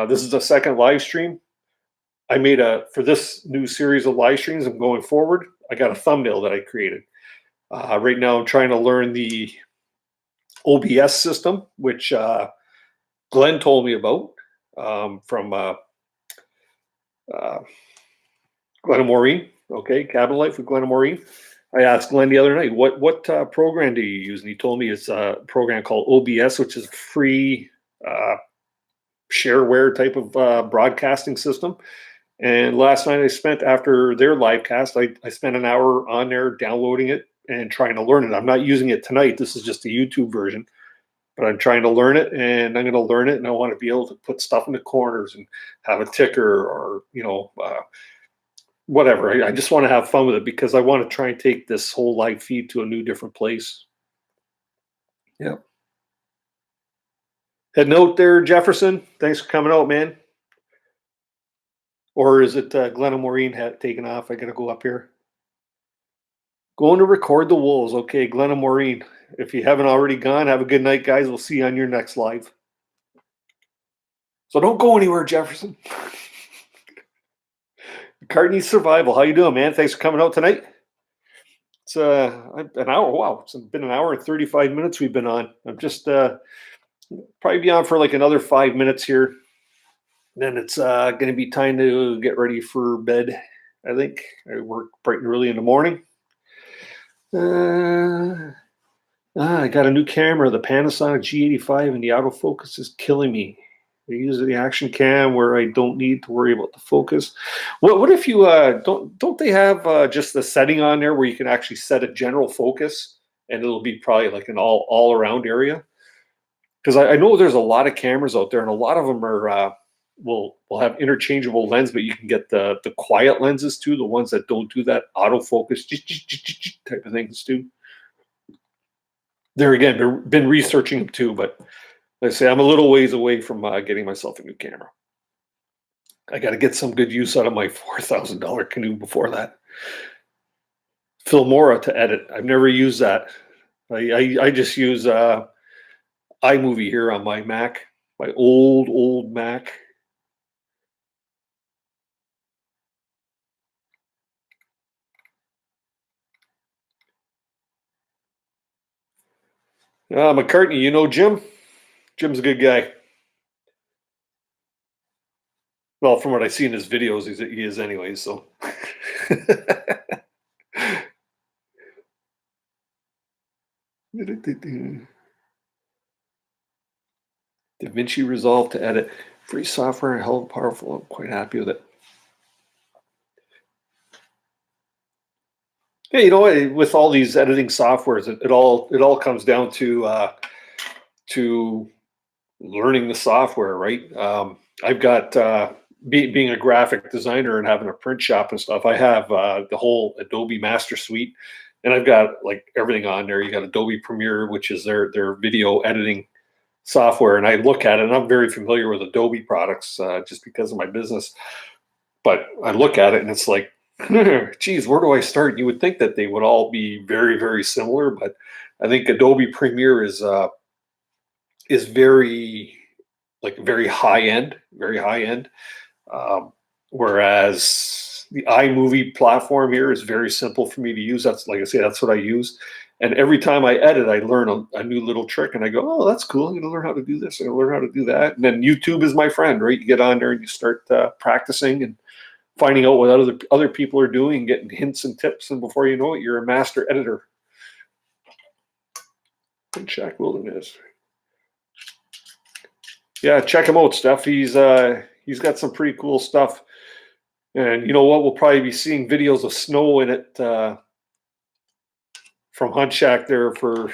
This is the second live stream I made for this new series of live streams. I'm going forward. I got a thumbnail that I created. Right now, I'm trying to learn the OBS system, which Glenn told me about from Glenn and Maureen. Okay, Cabin Life with Glenn and Maureen. I asked Glenn the other night, what program do you use? And he told me it's a program called OBS, which is a free shareware type of broadcasting system. And last night I spent, after their live cast, I spent an hour on there downloading it and trying to learn it. I'm not using it tonight. This is just the YouTube version, but I'm trying to learn it, and I'm going to learn it, and I want to be able to put stuff in the corners and have a ticker, or, whatever. I just want to have fun with it, because I want to try and take this whole live feed to a new, different place. Yeah. Heading out there, Jefferson. Thanks for coming out, man. Or is it Glenn and Maureen had taken off? I got to go up here. Going to record the Wolves. Okay, Glenn and Maureen. If you haven't already gone, have a good night, guys. We'll see you on your next live. So don't go anywhere, Jefferson. McCartney Survival. How you doing, man? Thanks for coming out tonight. It's an hour. Wow, it's been an hour and 35 minutes we've been on. I'm just probably be on for like another 5 minutes here. Then it's going to be time to get ready for bed, I think. I work bright and early in the morning. I got a new camera, the Panasonic G85, and the autofocus is killing me. I use the action cam where I don't need to worry about the focus. What if you don't they have just the setting on there where you can actually set a general focus and it'll be probably like an all around area. Because I know there's a lot of cameras out there, and a lot of them are will have interchangeable lens, but you can get the quiet lenses too, the ones that don't do that autofocus type of things too. There again, been researching them too, but like I say, I'm a little ways away from getting myself a new camera. I got to get some good use out of my $4,000 canoe before that. Filmora to edit. I've never used that. I just use iMovie here on my Mac, my old Mac. McCartney, you know Jim? Jim's a good guy. Well, from what I see in his videos, he is anyways. So. DaVinci Resolve to edit. Free software, hell of powerful. I'm quite happy with it. Yeah, you know, with all these editing softwares, it all comes down to learning the software, right? I've got being a graphic designer and having a print shop and stuff. I have the whole Adobe Master Suite, and I've got like everything on there. You got Adobe Premiere, which is their video editing software, and I look at it, and I'm very familiar with Adobe products just because of my business. But I look at it, and it's like, geez, where do I start? You would think that they would all be very, very similar, but I think Adobe Premiere is very very high end, very high end. Whereas the iMovie platform here is very simple for me to use. That's like I say, that's what I use. And every time I edit, I learn a new little trick, and I go, "Oh, that's cool! I'm going to learn how to do this. I'm going to learn how to do that." And then YouTube is my friend, right? You get on there and you start practicing and finding out what other people are doing, getting hints and tips, and before you know it, you're a master editor. Jack Wilderness. Yeah, check him out, Steph. He's got some pretty cool stuff. And you know what? We'll probably be seeing videos of snow in it from Hunt Shack there for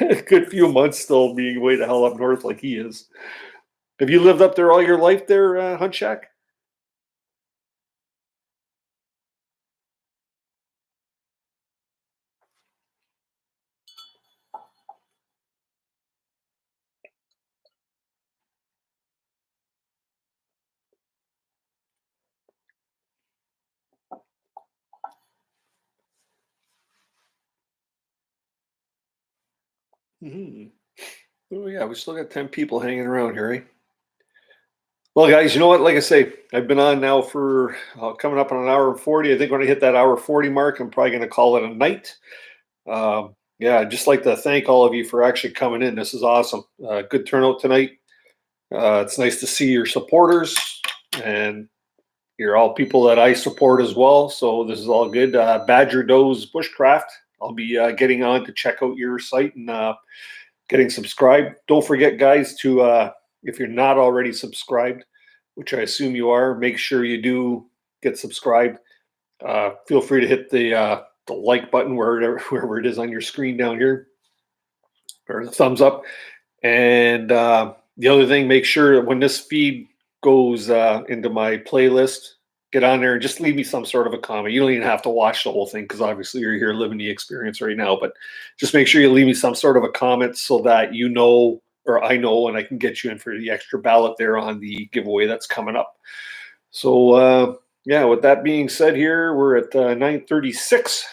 a good few months, still being way the hell up north like he is. Have you lived up there all your life there, Hunt Shack? Mm-hmm. Oh yeah, we still got 10 people hanging around here, eh? Well, guys, you know what? Like I say, I've been on now for coming up on an hour and 40. I think when I hit that hour 40 mark, I'm probably going to call it a night. Yeah, I'd just like to thank all of you for actually coming in. This is awesome. Good turnout tonight. It's nice to see your supporters, and you're all people that I support as well. So this is all good. Badger Doe's Bushcraft. I'll be getting on to check out your site and getting subscribed. Don't forget, guys, to if you're not already subscribed, which I assume you are, make sure you do get subscribed. Feel free to hit the like button wherever it is on your screen down here, or the thumbs up. And the other thing, make sure that when this feed goes into my playlist, get on there and just leave me some sort of a comment. You don't even have to watch the whole thing, because obviously you're here living the experience right now, but just make sure you leave me some sort of a comment so that you know, or I know, and I can get you in for the extra ballot there on the giveaway that's coming up. So yeah, with that being said, here we're at 9:36.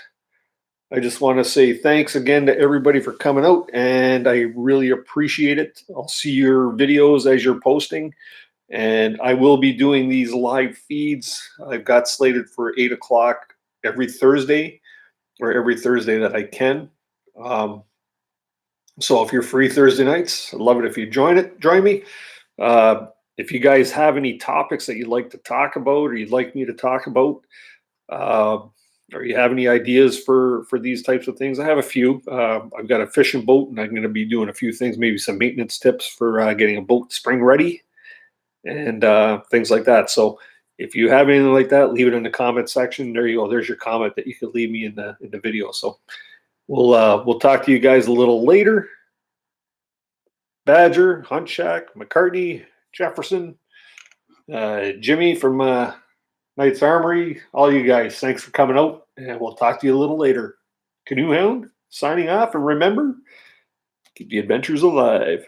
I just want to say thanks again to everybody for coming out, and I really appreciate it. I'll see your videos as you're posting, and I will be doing these live feeds. I've got slated for 8 o'clock every Thursday, or every Thursday that I can. So if you're free Thursday nights, I'd love it if you join me. If you guys have any topics that you'd like to talk about, or you'd like me to talk about, or you have any ideas for these types of things, I have a few. I've got a fishing boat, and I'm going to be doing a few things, maybe some maintenance tips for getting a boat spring ready, and things like that. So if you have anything like that, leave it in the comment section. There you go. There's your comment that you could leave me in the video. So We'll talk to you guys a little later. Badger, Hunt Shack, McCartney, Jefferson, Jimmy from Knight's Armory, all you guys, thanks for coming out, and we'll talk to you a little later. Canoehound signing off, and remember, keep the adventures alive.